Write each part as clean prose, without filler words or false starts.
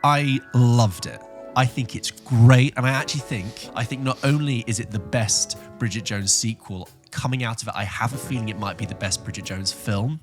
I loved it. I think it's great, and I think not only is it the best Bridget Jones sequel, coming out of it, I have a feeling it might be the best Bridget Jones film.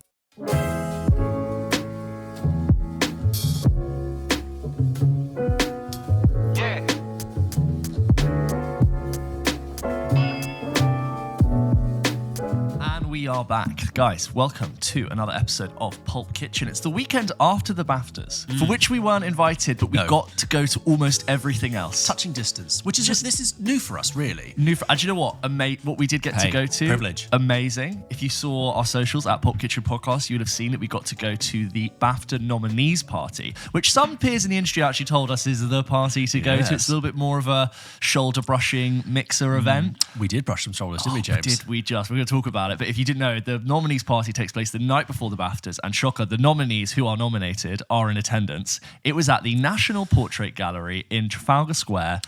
We are back. Guys, welcome to another episode of Pulp Kitchen. It's the weekend after the BAFTAs, for which we weren't invited, but we got to go to almost everything else. Touching distance, which is this is new for us, really. And do you know what? What we did get to go to. Privilege. Amazing. If you saw our socials at Pulp Kitchen Podcast, you would have seen that we got to go to the BAFTA nominees party, which some peers in the industry actually told us is the party to go to. It's a little bit more of a shoulder brushing mixer event. We did brush some shoulders, didn't we, James? We're going to talk about it. But if you didn't know, the nominees party takes place the night before the BAFTAs, and shocker, the nominees who are nominated are in attendance. It was at the National Portrait Gallery in Trafalgar Square.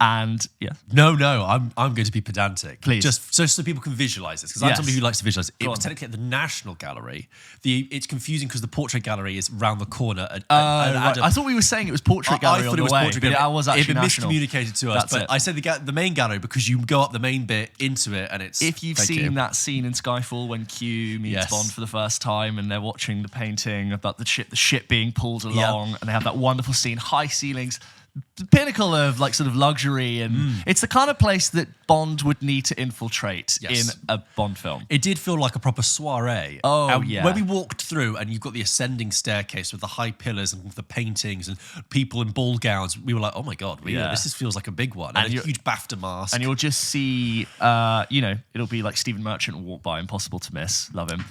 And No, I'm going to be pedantic. Please. Just so people can visualize this, because I'm somebody who likes to visualize it. It was technically at the National Gallery. It's confusing because the Portrait Gallery is round the corner. Right. I thought we were saying it was Portrait Gallery. I thought it was Portrait Gallery. It was actually National. It miscommunicated to us. I said the main gallery because you go up the main bit into it, and it's. If you've seen that scene in Skyfall when Q meets Bond for the first time, and they're watching the painting about the ship being pulled along, and they have that wonderful scene, high ceilings. The pinnacle of like sort of luxury, and it's the kind of place that Bond would need to infiltrate in a Bond film. It did feel like a proper soiree. When we walked through, and you've got the ascending staircase with the high pillars and the paintings and people in ball gowns, we were like, oh my God, this feels like a big one. And a huge BAFTA mask. And you'll just see, it'll be like Stephen Merchant walk by, impossible to miss, love him.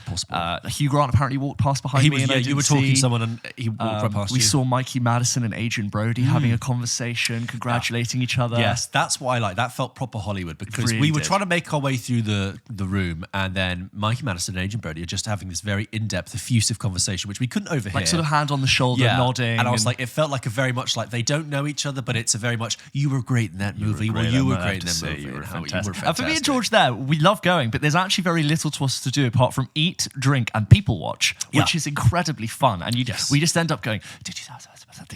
Hugh Grant apparently walked past behind me. You were talking to someone and he walked right past you. We saw Mikey Madison and Adrian Brody having a conversation, congratulating each other. Yes, that's what I like. That felt proper Hollywood, because we were trying to make our way through the room, and then Mikey Madison and Adrian Brody are just having this very in-depth, effusive conversation, which we couldn't overhear. Like sort of hand on the shoulder, nodding. And I was like, it felt like a very much like they don't know each other, but it's a very much, you were great in that movie. You were great in that movie. You were fantastic. And for me and George there, we love going, but there's actually very little to us to do apart from eat, drink, and people watch, which is incredibly fun. And we just end up going, did you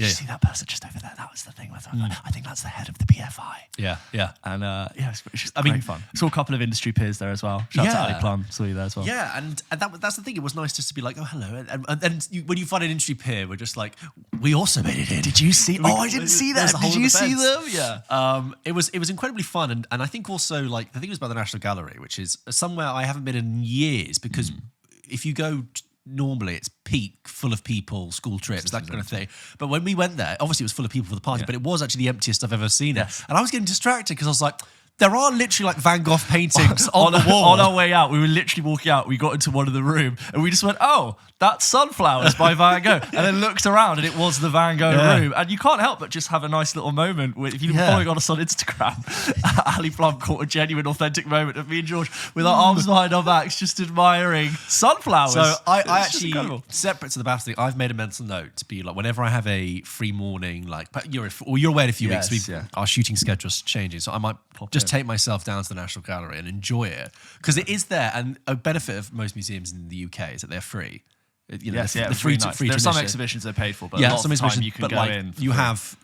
see that person just over there? That was the thing. I think that's the head of the PFI. Yeah. And it's just great fun. Saw a couple of industry peers there as well. Shout out to Ali Plum, saw you there as well. Yeah, and that's the thing. It was nice just to be like, oh, hello. And then when you find an industry peer, we're just like, we also made it in. Did you see? I didn't see that. Did you see them? Yeah. It was incredibly fun, and I think also like the thing was about the National Gallery, which is somewhere I haven't been in years, because if you go. Normally it's peak, full of people, school trips, that kind of thing. But when we went there, obviously it was full of people for the party, but it was actually the emptiest I've ever seen it. And I was getting distracted because I was like, there are literally like Van Gogh paintings on the wall. On our way out, we were literally walking out. We got into one of the room and we just went, oh, that's Sunflowers by Van Gogh. And then looked around and it was the Van Gogh room. And you can't help but just have a nice little moment. If you've been following us on Instagram, Ali Plum caught a genuine, authentic moment of me and George with our arms behind our backs just admiring sunflowers. So I actually, separate to the BAFTA thing, I've made a mental note to be like, whenever I have a free morning, like, you're away in a few weeks, our shooting schedule's changing. So I might just take myself down to the National Gallery and enjoy it, because it is there. And a benefit of most museums in the UK is that they're free. The free nights. There are some exhibitions they're paid for, but a lot of time you can go in. You have,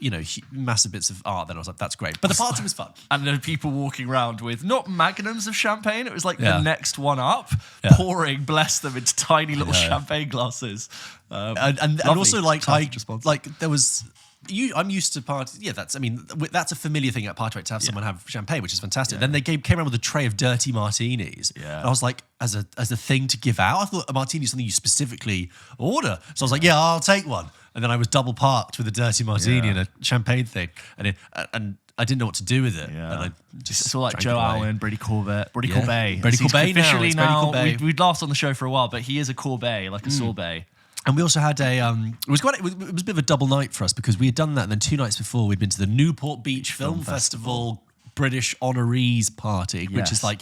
massive bits of art. Then I was like, that's great. But the party was fun. And there are people walking around with not magnums of champagne. It was like the next one up, pouring, bless them, into tiny little champagne glasses. And also there was. I'm used to parties. Yeah, that's a familiar thing at party, right, to have someone have champagne, which is fantastic. Then they came around with a tray of dirty martinis. Yeah. And I was like, as a thing to give out, I thought a martini is something you specifically order. So I was like, yeah, I'll take one. And then I was double parked with a dirty martini and a champagne thing, and I didn't know what to do with it. Yeah. And I just saw like Joe Alwyn, Brady Corbett. Brady Corbet officially now. We'd laughed on the show for a while, but he is a Corbet, like a sorbet. And we also had it was a bit of a double night for us, because we had done that, and then 2 nights before we'd been to the Newport Beach Film Festival British honorees party, which is like,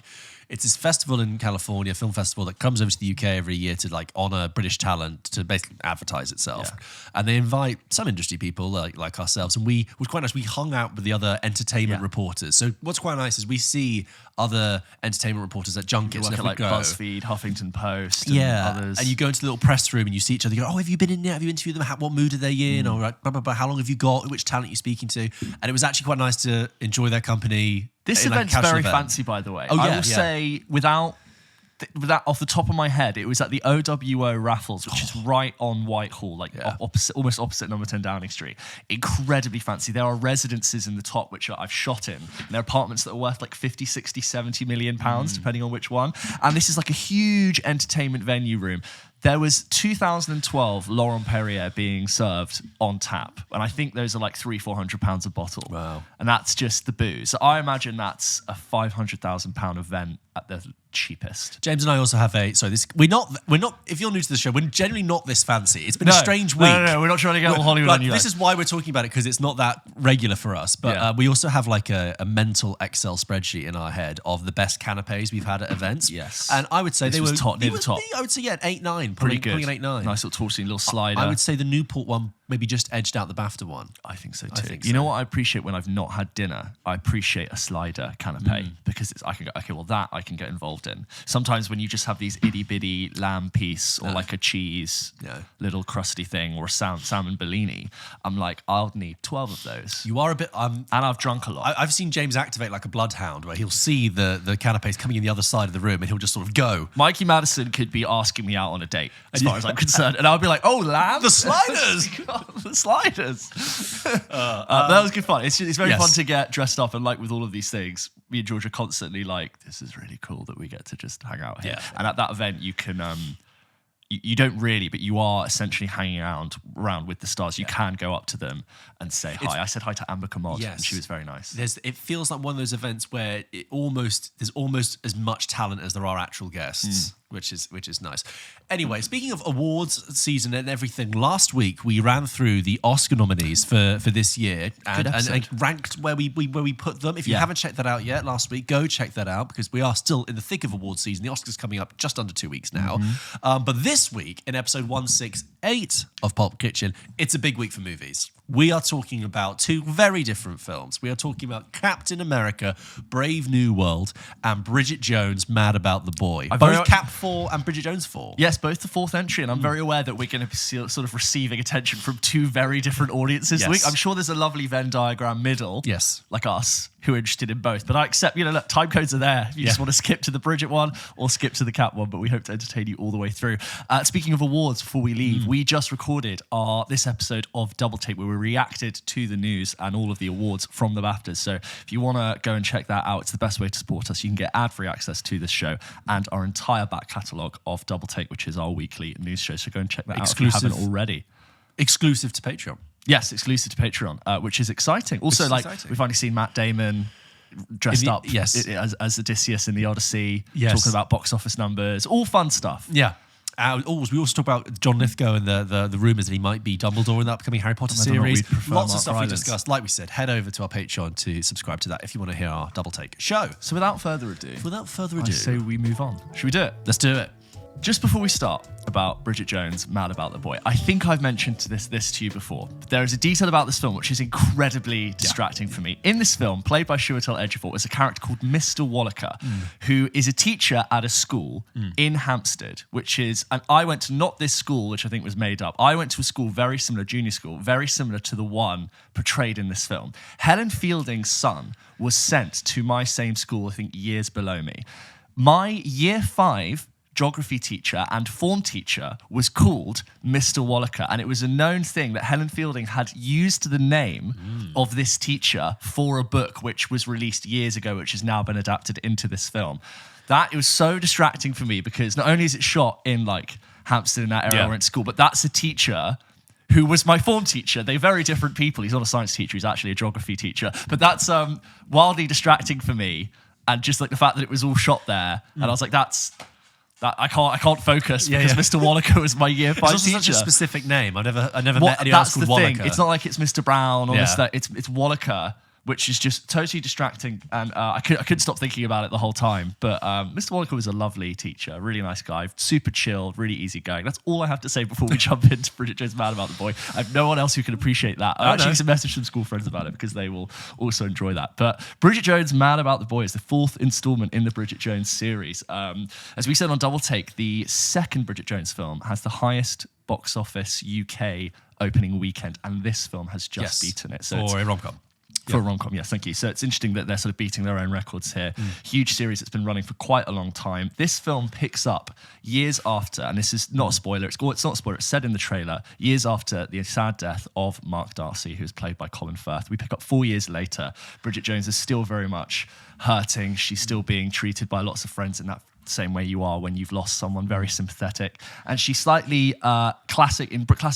It's this festival in California, film festival that comes over to the UK every year to like honor British talent, to basically advertise itself. And they invite some industry people like ourselves. And it was quite nice. We hung out with the other entertainment reporters. So what's quite nice is we see other entertainment reporters at junkets. You work at like BuzzFeed, Huffington Post, and others. And you go into the little press room and you see each other. You go, oh, have you been in there? Have you interviewed them? What mood are they in? Or like, blah, blah, blah. How long have you got? Which talent are you speaking to? And it was actually quite nice to enjoy their company. This event's very fancy, by the way. I will say, without off the top of my head, it was at the OWO Raffles, which is right on Whitehall, like almost opposite number 10 Downing Street. Incredibly fancy. There are residences in the top, which I've shot in. And there are apartments that are worth like 50, 60, 70 million pounds, depending on which one. And this is like a huge entertainment venue room. There was 2012 Laurent Perrier being served on tap. And I think those are like £300-400 a bottle. Wow. And that's just the booze. So I imagine that's a £500,000 event at the cheapest. James and I also have we're not, if you're new to the show, we're generally not this fancy. It's been a strange week. No, we're not trying to get all Hollywood on you. This is why we're talking about it, because it's not that regular for us. But we also have like a mental Excel spreadsheet in our head of the best canapes we've had at events. Yes. And I would say they were near the top. I would say, 8-9. Pretty good. An 8-9. Nice little torching little slider. I would say the Newport one maybe just edged out the BAFTA one. I think so too. You know what I appreciate when I've not had dinner? I appreciate a slider canapé because I can go, okay, well that I can get involved in. Sometimes when you just have these itty bitty lamb piece or like a cheese little crusty thing or a salmon Bellini, I'm like, I'll need 12 of those. You are a bit... and I've drunk a lot. I've seen James activate like a bloodhound where he'll see the canapés coming in the other side of the room and he'll just sort of go. Mikey Madison could be asking me out on a date as far as I'm concerned. And I'll be like, oh, lamb? The sliders! The sliders. That was good fun. It's very fun to get dressed up, and like with all of these things, me and George are constantly like, this is really cool that we get to just hang out here. And at that event, you can you don't really, but you are essentially hanging around with the stars. You can go up to them and say hi. I said hi to Amber Commod, and she was very nice. It feels like one of those events where there's almost as much talent as there are actual guests. Which is nice. Anyway, speaking of awards season and everything, last week we ran through the Oscar nominees for this year and ranked where we put them. If you haven't checked that out yet, last week, go check that out because we are still in the thick of awards season. The Oscars coming up just under 2 weeks now. But this week, in episode 168 of Pulp Kitchen, it's a big week for movies. We are talking about two very different films. We are talking about Captain America, Brave New World, and Bridget Jones, Mad About the Boy. Both Cap 4 and Bridget Jones 4. Yes, both the fourth entry, and I'm very aware that we're going to be sort of receiving attention from two very different audiences this week. I'm sure there's a lovely Venn diagram middle, like us, who are interested in both. But I accept, look, time codes are there. If you just want to skip to the Bridget one or skip to the Cap one, but we hope to entertain you all the way through. Speaking of awards, before we leave, we just recorded this episode of Double Take where we reacted to the news and all of the awards from the BAFTAs. So if you want to go and check that out, it's the best way to support us. You can get ad-free access to this show and our entire back catalogue of Double Take, which is our weekly news show. So go and check that out if you haven't already. Exclusive to Patreon. Yes, exclusive to Patreon, which is exciting. Also, we've finally seen Matt Damon dressed up as Odysseus in the Odyssey, talking about box office numbers, all fun stuff. Yeah. We also talk about John Lithgow and the rumours that he might be Dumbledore in the upcoming Harry Potter series. Lots of stuff we discussed. Like we said, head over to our Patreon to subscribe to that if you want to hear our Double Take show. So without further ado, I say we move on. Should we do it? Let's do it. Just before we start about Bridget Jones, Mad About the Boy, I think I've mentioned this to you before. But there is a detail about this film which is incredibly distracting for me. In this film, played by Chiwetel Ejiofor, is a character called Mr. Wallaker, who is a teacher at a school in Hampstead, and I went to not this school, which I think was made up. I went to a school very similar, junior school, very similar to the one portrayed in this film. Helen Fielding's son was sent to my same school, I think years below me. My year 5 geography teacher and form teacher was called Mr. Wallaker, and it was a known thing that Helen Fielding had used the name of this teacher for a book which was released years ago, which has now been adapted into this film. It was so distracting for me because not only is it shot in like Hampstead in that area or in school, but that's a teacher who was my form teacher. They're very different people. He's not a science teacher, he's actually a geography teacher. But that's wildly distracting for me, and just like the fact that it was all shot there, and I was like, I can't focus because Mr. Wallaker was my year 5 teacher. It's also such a specific name. I never met anyone else called Wallaker. Thing. It's not like it's Mr. Brown or Mr. It's Wallaker, which is just totally distracting. And I couldn't stop thinking about it the whole time. But Mr. Wallaker was a lovely teacher, really nice guy, super chilled, really easygoing. That's all I have to say before we jump into Bridget Jones' Mad About the Boy. I have no one else who can appreciate that. I actually need to message some school friends about it because they will also enjoy that. But Bridget Jones' Mad About the Boy is the 4th installment in the Bridget Jones series. As we said on Double Take, the second Bridget Jones film has the highest box office UK opening weekend, and this film has just beaten it. So for a rom-com. For a rom-com, yes, thank you. So it's interesting that they're sort of beating their own records here. Huge series that's been running for quite a long time. This film picks up years after, and this is not a spoiler, it's not a spoiler, it's said in the trailer, years after the sad death of Mark Darcy, who's played by Colin Firth. We pick up 4 years later. Bridget Jones is still very much hurting. She's still being treated by lots of friends in that same way you are when you've lost someone, very sympathetic. And she's slightly classic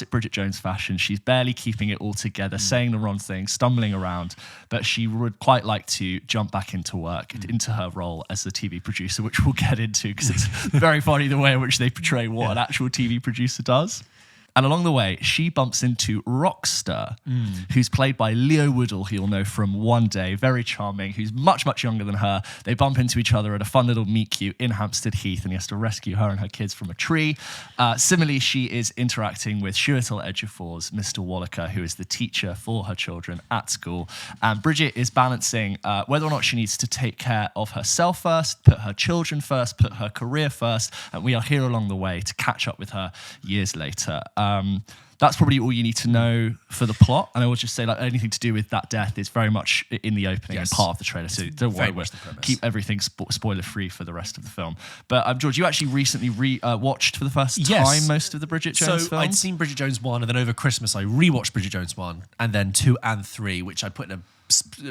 Bridget Jones fashion. She's barely keeping it all together, saying the wrong thing, stumbling around, but she would quite like to jump back into work, into her role as the TV producer, which we'll get into because it's very funny the way in which they portray what an actual TV producer does. And along the way, she bumps into Rockstar, who's played by Leo Woodall, who you'll know from One Day, very charming, who's much, much younger than her. They bump into each other at a fun little meet-cute in Hampstead Heath, and he has to rescue her and her kids from a tree. Similarly, she is interacting with Chiwetel Ejiofor's Mr. Wallaker, who is the teacher for her children at school. And Bridget is balancing whether or not she needs to take care of herself first, put her children first, put her career first, and we are here along the way to catch up with her years later. That's probably all you need to know for the plot. And I will just say, like, anything to do with that death is very much in the opening and part of the trailer. So don't worry, we'll keep everything spoiler-free for the rest of the film. But George, you actually recently watched for the first time most of the Bridget Jones films? I'd seen Bridget Jones 1, and then over Christmas I rewatched Bridget Jones 1, and then 2 and 3, which I put in a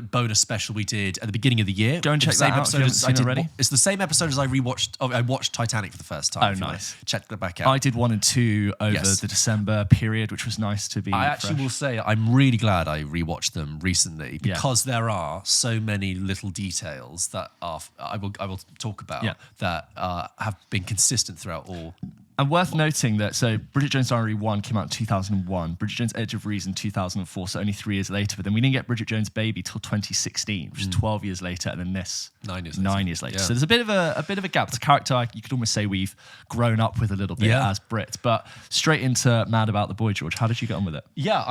bonus special we did at the beginning of the year. Go and check that out if you haven't seen it already. It's the same episode as I watched Titanic for the first time. Oh, nice. Check that back out. I did 1 and 2 over the December period, which was nice to be I actually will say I'm really glad I rewatched them recently because there are so many little details that I will talk about that have been consistent throughout all. And worth noting that, so Bridget Jones' Diary 1 came out in 2001, Bridget Jones' Edge of Reason 2004, so only 3 years later. But then we didn't get Bridget Jones' Baby till 2016, which is 12 years later, and then this 9 years later. Yeah. So there's a bit of a gap. It's a character you could almost say we've grown up with a little bit as Brit. But straight into Mad About the Boy, George. How did you get on with it? Yeah,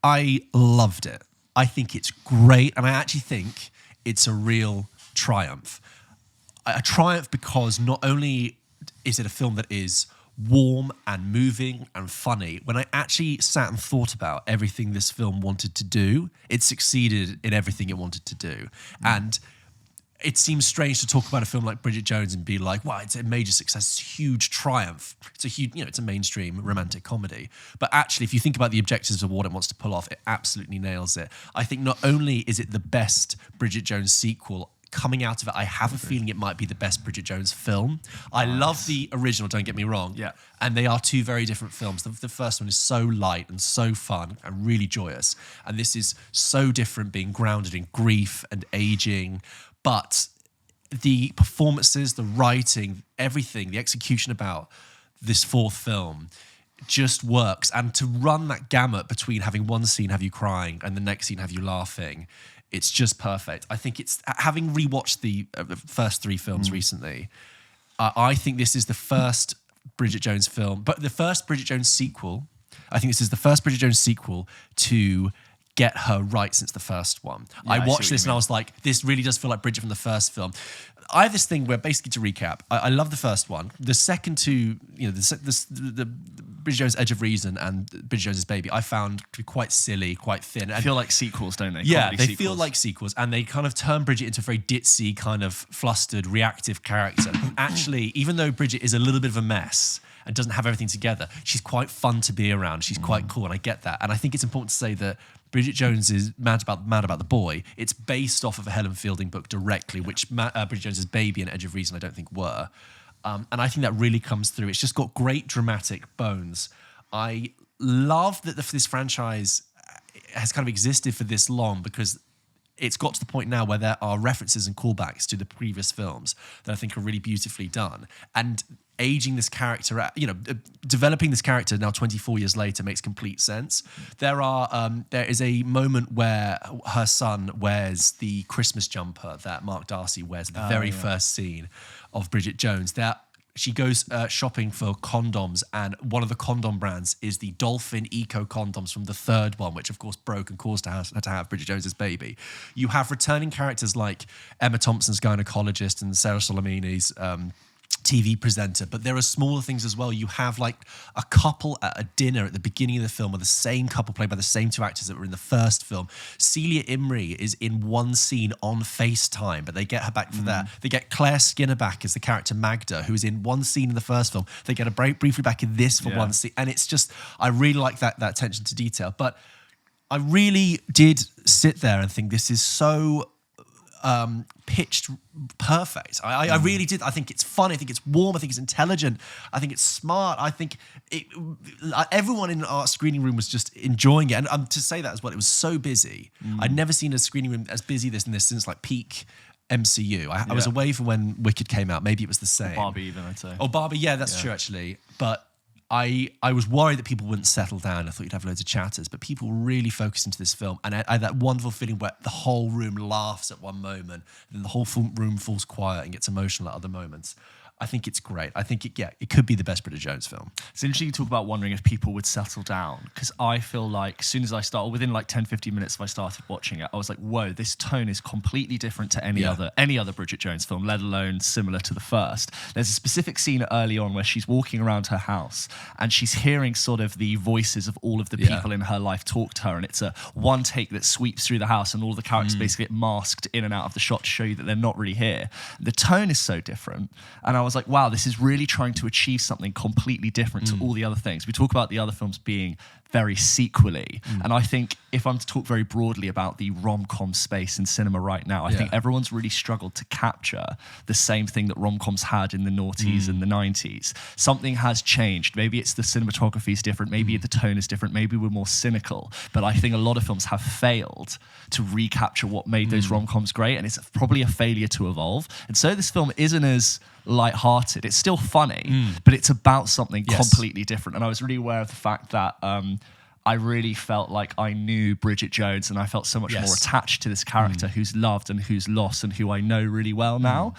I loved it. I think it's great, and I actually think it's a real triumph. A triumph because not only is it a film that is warm and moving and funny, when I actually sat and thought about everything this film wanted to do, it succeeded in everything it wanted to do. And it seems strange to talk about a film like Bridget Jones and be like, wow, it's a major success, it's a huge triumph. It's a huge, it's a mainstream romantic comedy. But actually, if you think about the objectives of what it wants to pull off, it absolutely nails it. I think not only is it the best Bridget Jones sequel, coming out of it, I have a feeling it might be the best Bridget Jones film. I love the original, don't get me wrong. Yeah. And they are two very different films. The first one is so light and so fun and really joyous. And this is so different, being grounded in grief and aging. But the performances, the writing, everything, the execution about this fourth film just works. And to run that gamut between having one scene have you crying and the next scene have you laughing, it's just perfect. I think it's, having rewatched the first 3 films recently, I think this is the first Bridget Jones film, but the first Bridget Jones sequel. I think this is the first Bridget Jones sequel to get her right since the first one. Yeah, I watched this and I was like, this really does feel like Bridget from the first film. I have this thing where, basically, to recap, I love the first one. The second two, the Bridget Jones' Edge of Reason and Bridget Jones' Baby, I found to be quite silly, quite thin. They feel like sequels, don't they? Yeah, they feel like sequels, and they kind of turn Bridget into a very ditzy, kind of flustered, reactive character. Actually, even though Bridget is a little bit of a mess and doesn't have everything together, she's quite fun to be around. She's quite cool, and I get that. And I think it's important to say that Bridget Jones is Mad About the Boy. It's based off of a Helen Fielding book directly, which Bridget Jones' Baby and Edge of Reason I don't think were. And I think that really comes through. It's just got great dramatic bones. I love that this franchise has kind of existed for this long, because it's got to the point now where there are references and callbacks to the previous films that I think are really beautifully done. And aging this character, developing this character now 24 years later makes complete sense. There is a moment where her son wears the Christmas jumper that Mark Darcy wears at the very first scene of Bridget Jones. She goes shopping for condoms, and one of the condom brands is the Dolphin Eco condoms from the third one, which of course broke and caused her to have Bridget Jones's baby. You have returning characters like Emma Thompson's gynecologist and Sarah Solomini's TV presenter, but there are smaller things as well. You have like a couple at a dinner at the beginning of the film, or the same couple played by the same two actors that were in the first film. Celia Imrie is in one scene on FaceTime, but they get her back for that. They get Claire Skinner back as the character Magda, who is in one scene in the first film. They get her briefly back in this for one scene, and it's just, I really like that attention to detail. But I really did sit there and think this is so pitched perfect. I really did. I think it's fun. I think it's warm. I think it's intelligent. I think it's smart. I think everyone in our screening room was just enjoying it. And to say that as well, it was so busy. I'd never seen a screening room as busy in this since like peak MCU. I was away for when Wicked came out. Maybe it was the same. Or Barbie even, I'd say. Oh, Barbie. Yeah, that's true actually. But I was worried that people wouldn't settle down. I thought you'd have loads of chatters, but people really focused into this film. And I had that wonderful feeling where the whole room laughs at one moment, then the whole room falls quiet and gets emotional at other moments. I think it's great. I think it could be the best Bridget Jones film. It's interesting you talk about wondering if people would settle down, because I feel like as soon as I start, or within like 10, 15 minutes if I started watching it, I was like, whoa, this tone is completely different to any other Bridget Jones film, let alone similar to the first. There's a specific scene early on where she's walking around her house and she's hearing sort of the voices of all of the people in her life talk to her, and it's a one take that sweeps through the house and all the characters basically get masked in and out of the shot to show you that they're not really here. The tone is so different, and I was like, wow, this is really trying to achieve something completely different to all the other things. We talk about the other films being very sequely, and I think if I'm to talk very broadly about the rom-com space in cinema right now, I think everyone's really struggled to capture the same thing that rom-coms had in the noughties and the 90s. Something has changed. Maybe it's the cinematography is different, maybe the tone is different, maybe we're more cynical, but I think a lot of films have failed to recapture what made those rom-coms great, and it's probably a failure to evolve. And so this film isn't as light-hearted. It's still funny, but it's about something completely different. And I was really aware of the fact that I really felt like I knew Bridget Jones, and I felt so much more attached to this character who's loved and who's lost and who I know really well now.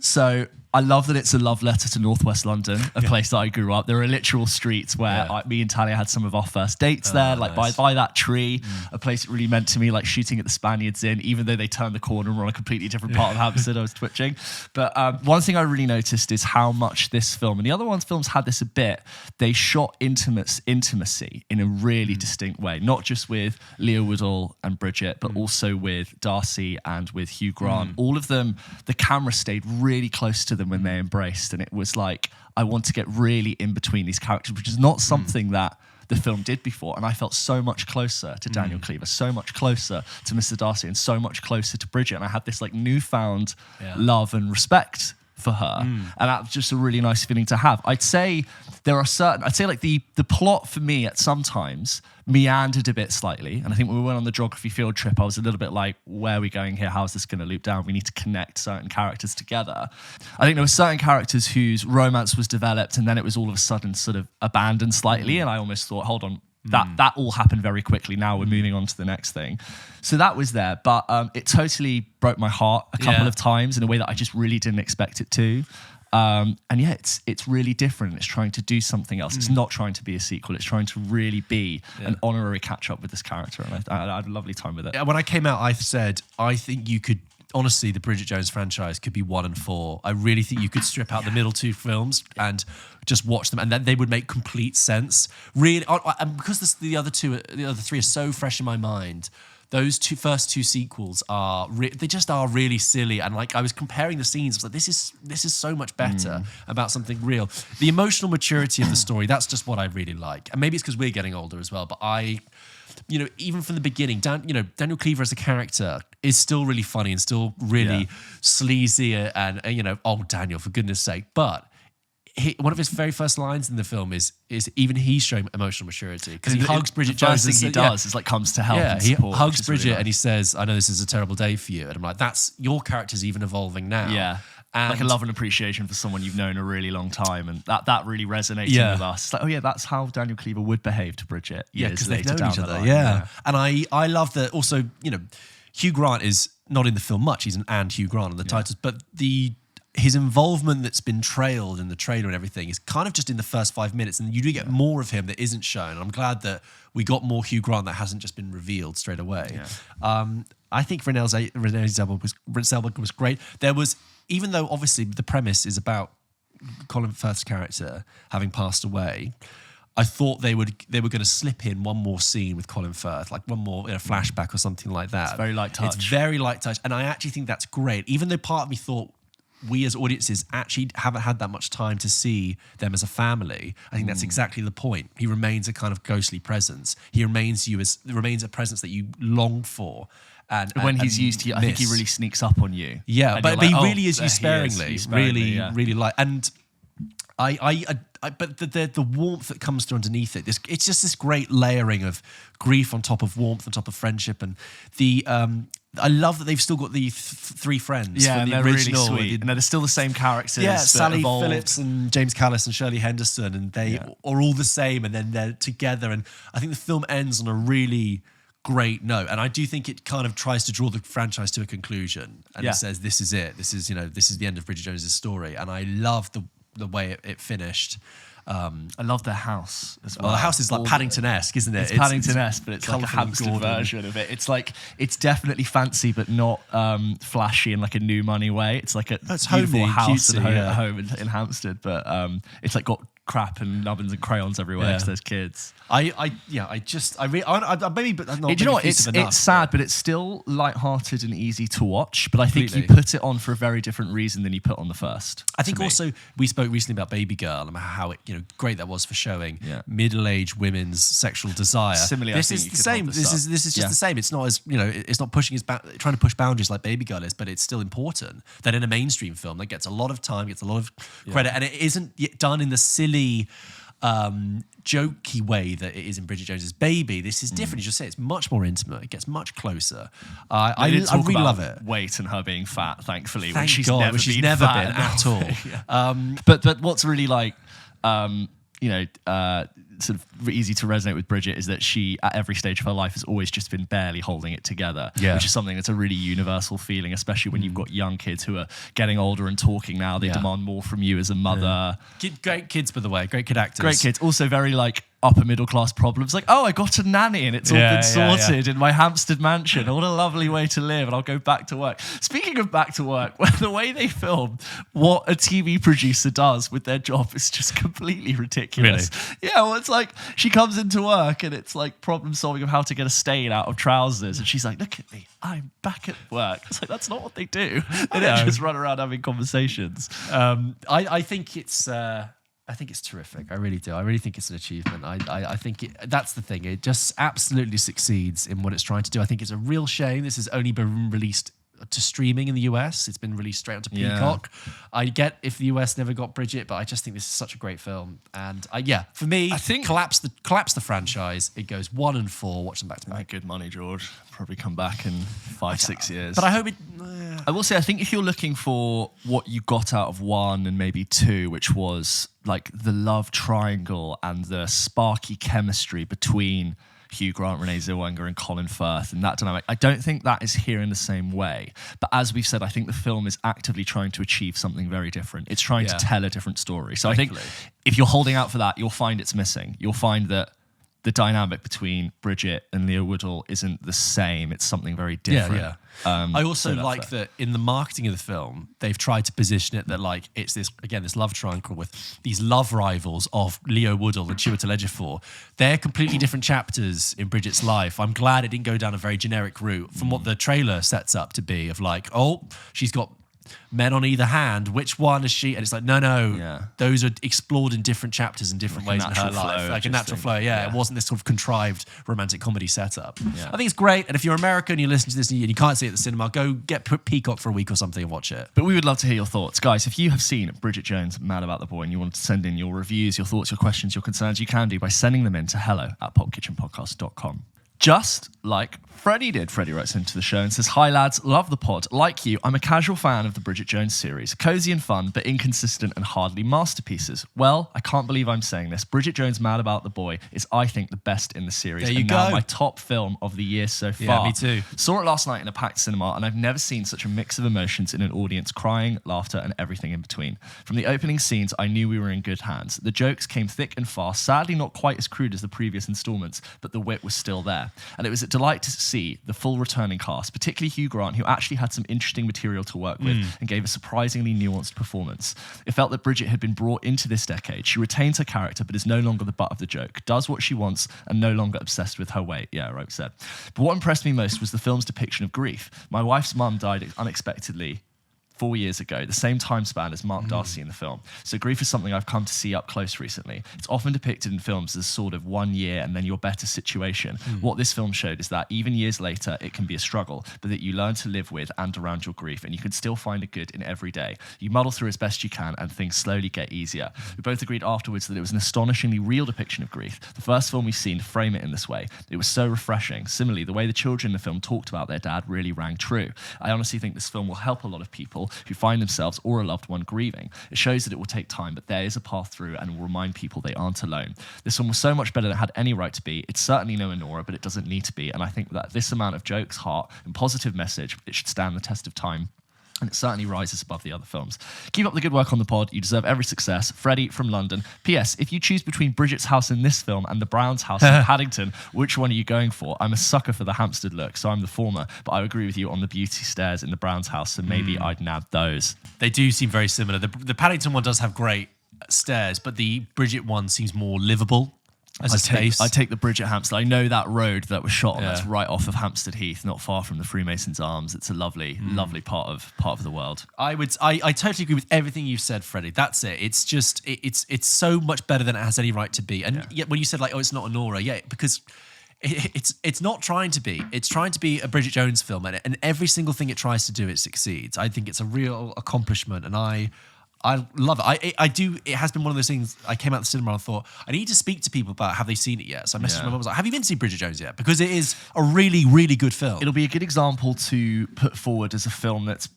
So I love that it's a love letter to Northwest London, a place that I grew up. There are literal streets where me and Talia had some of our first dates there, like by that tree, a place that really meant to me, like shooting at the Spaniards Inn, even though they turned the corner and were on a completely different part of Hampstead. I was twitching. But one thing I really noticed is how much this film, and the other films had this a bit, they shot intimacy in a really distinct way, not just with Leah Woodall and Bridget, but also with Darcy and with Hugh Grant. All of them, the camera stayed really close to them when they embraced, and it was like I want to get really in between these characters, which is not something that the film did before. And I felt so much closer to Daniel Cleaver, so much closer to Mr. Darcy, and so much closer to Bridget, and I had this like newfound love and respect for her, and that's just a really nice feeling to have. I'd say like the plot for me at sometimes meandered a bit slightly, and I think when we went on the geography field trip, I was a little bit like, where are we going here? How is this going to loop down? We need to connect certain characters together. I think there were certain characters whose romance was developed, and then it was all of a sudden sort of abandoned slightly, and I almost thought, hold on, that all happened very quickly. Now we're moving on to the next thing. So that was there, but it totally broke my heart a couple of times in a way that I just really didn't expect it to. And it's really different. It's trying to do something else. It's not trying to be a sequel. It's trying to really be an honorary catch up with this character, and I had a lovely time with it. When I came out, I said, I think you could, honestly, the Bridget Jones franchise could be 1 and 4. I really think you could strip out the middle two films and just watch them, and then they would make complete sense. Really, and because the other three are so fresh in my mind, those first two sequels they just are really silly. And like I was comparing the scenes, I was like, this is so much better about something real. The emotional maturity of the story, that's just what I really like. And maybe it's because we're getting older as well, but even from the beginning, Daniel Cleaver as a character is still really funny and still really sleazy and oh, Daniel, for goodness sake. But one of his very first lines in the film is even he's showing emotional maturity, because he hugs Bridget Jones. The first thing he does is like comes to help. Yeah, he hugs Bridget, really nice. And he says, "I know this is a terrible day for you," and I'm like, "That's your character's even evolving now." Yeah. And like a love and appreciation for someone you've known a really long time, and that really resonated with us. It's like, oh yeah, that's how Daniel Cleaver would behave to Bridget years because later they've known each other. line. Yeah. And I love that also, Hugh Grant is not in the film much. He's and Hugh Grant in the titles, but his involvement that's been trailed in the trailer and everything is kind of just in the first 5 minutes, and you do get more of him that isn't shown. And I'm glad that we got more Hugh Grant that hasn't just been revealed straight away. Yeah. I think Renee Zellweger was great. There was, even though obviously the premise is about Colin Firth's character having passed away, I thought they were going to slip in one more scene with Colin Firth, like one more flashback or something like that. It's very light touch. It's very light touch, and I actually think that's great. Even though part of me thought we as audiences actually haven't had that much time to see them as a family, I think that's exactly the point. He remains a kind of ghostly presence. He remains a presence that you long for. And when he's used, I think he really sneaks up on you. Yeah, but he really is used sparingly. Really like. And but the warmth that comes through underneath it, it's just this great layering of grief on top of warmth, on top of friendship, and I love that they've still got the three friends from the original. Really sweet. And they're still the same characters. Yeah, Sally Phillips and James Callis and Shirley Henderson, and they are all the same, and then they're together. And I think the film ends on a really great note, and I do think it kind of tries to draw the franchise to a conclusion, and it says this is it. This is the end of Bridget Jones' story, and I love the way it finished. I love their house as well. Well, the house is like Paddington-esque, isn't it? It's Paddington-esque, but it's like a Hampstead version of it. It's definitely fancy, but not flashy in like a new money way. It's like a beautiful house at home in Hampstead, but it's like got crap and nubbins and crayons everywhere because there's kids. Maybe, but not. Do you know what? It's sad, but it's still lighthearted and easy to watch. But I think you put it on for a very different reason than you put on the first. I think also we spoke recently about Baby Girl and how it, great that was for showing middle-aged women's sexual desire. Similarly, this is the same. This is just the same. It's not as it's not pushing trying to push boundaries like Baby Girl is, but it's still important that in a mainstream film that gets a lot of time, gets a lot of credit, and it isn't yet done in the silly, jokey way that it is in Bridget Jones's Baby. This is different. As you say, it's much more intimate. It gets much closer. I really love it. Weight and her being fat, thankfully, Thank she's God, never been at all. But what's really like, sort of easy to resonate with Bridget is that she, at every stage of her life, has always just been barely holding it together, which is something that's a really universal feeling, especially when you've got young kids who are getting older and talking now. They demand more from you as a mother. Great kids, by the way. Great kid actors. Great kids. Also very like upper middle class problems, like, oh, I got a nanny and it's all been sorted in my Hampstead mansion. What a lovely way to live, and I'll go back to work. Speaking of back to work, the way they film what a TV producer does with their job is just completely ridiculous. Really? Yeah, well, it's like she comes into work and it's like problem solving of how to get a stain out of trousers, and she's like, look at me, I'm back at work. It's like, that's not what they do. They don't just run around having conversations. I think it's terrific. I really do. I really think it's an achievement. I think that's the thing. It just absolutely succeeds in what it's trying to do. I think it's a real shame this has only been released to streaming in the US. It's been released straight onto Peacock. I get if the US never got Bridget, but I just think this is such a great film. And for me, I think collapse the franchise. It goes 1 and 4. Watch them back to back. Good money, George. Probably come back in 5-6 years. But I hope it. I will say, I think if you're looking for what you got out of 1 and maybe 2, which was like the love triangle and the sparky chemistry between Hugh Grant, Renee Zellweger and Colin Firth and that dynamic, I don't think that is here in the same way. But as we've said, I think the film is actively trying to achieve something very different. It's trying to tell a different story. So I think if you're holding out for that, you'll find it's missing. You'll find that the dynamic between Bridget and Leo Woodall isn't the same. It's something very different. I also like that in the marketing of the film, they've tried to position it that like it's this love triangle with these love rivals of Leo Woodall and Chiwetel Ejiofor. They're completely different chapters in Bridget's life. I'm glad it didn't go down a very generic route from what the trailer sets up to be of like, oh, she's got men on either hand, which one is she? And it's like, no, those are explored in different chapters in different ways in her life. Like a natural flow, It wasn't this sort of contrived romantic comedy setup. I think it's great, and if you're American, you listen to this and you can't see it at the cinema, go get Peacock for a week or something and watch it. But we would love to hear your thoughts. Guys, if you have seen Bridget Jones, Mad About the Boy, and you want to send in your reviews, your thoughts, your questions, your concerns, you can do by sending them in to hello@pulpkitchenpodcast.com. Just like Freddie did. Freddie writes into the show and says, "Hi lads, love the pod. Like you, I'm a casual fan of the Bridget Jones series. Cozy and fun, but inconsistent and hardly masterpieces. Well, I can't believe I'm saying this. Bridget Jones' Mad About the Boy is, I think, the best in the series. There you and go. now my top film of the year so far. Yeah, me too. Saw it last night in a packed cinema, and I've never seen such a mix of emotions in an audience, crying, laughter, and everything in between. From the opening scenes, I knew we were in good hands. The jokes came thick and fast, sadly not quite as crude as the previous installments, but the wit was still there. And it was a delight to see the full returning cast, particularly Hugh Grant, who actually had some interesting material to work with and gave a surprisingly nuanced performance. It felt that Bridget had been brought into this decade. She retains her character, but is no longer the butt of the joke, does what she wants, and no longer obsessed with her weight. Yeah, Roke said. But what impressed me most was the film's depiction of grief. My wife's mum died unexpectedly 4 years ago, the same time span as Mark Darcy in the film. So grief is something I've come to see up close recently. It's often depicted in films as sort of 1 year and then your better situation. What this film showed is that even years later, it can be a struggle, but that you learn to live with and around your grief, and you can still find a good in every day. You muddle through as best you can, and things slowly get easier. We both agreed afterwards that it was an astonishingly real depiction of grief. The first film we've seen to frame it in this way. It was so refreshing. Similarly, the way the children in the film talked about their dad really rang true. I honestly think this film will help a lot of people who find themselves or a loved one grieving. It shows that it will take time, but there is a path through, and will remind people they aren't alone. This one was so much better than it had any right to be. It's certainly no Anora, but it doesn't need to be, and I think that this amount of jokes, heart, and positive message, it should stand the test of time. And it certainly rises above the other films. Keep up the good work on the pod. You deserve every success. Freddie from London. P.S. If you choose between Bridget's house in this film and the Browns' house in Paddington, which one are you going for? I'm a sucker for the Hampstead look, so I'm the former. But I agree with you on the beauty stairs in the Browns' house, so maybe I'd nab those. They do seem very similar. The Paddington one does have great stairs, but the Bridget one seems more livable. As a space. I take the Bridget Hampstead. I know that road that was shot on. That's right off of Hampstead Heath, not far from the Freemasons' Arms. It's a lovely, lovely part of the world. I totally agree with everything you've said, Freddie. That's it. It's just it's so much better than it has any right to be. And yet when you said like, oh, it's not Anora, because it's not trying to be. It's trying to be a Bridget Jones film, and every single thing it tries to do, it succeeds. I think it's a real accomplishment, and I love it. I do. It has been one of those things. I came out of the cinema and I thought, I need to speak to people about have they seen it yet? So I messaged my mum. I was like, have you been to see Bridget Jones yet? Because it is a really, really good film. It'll be a good example to put forward as a film that's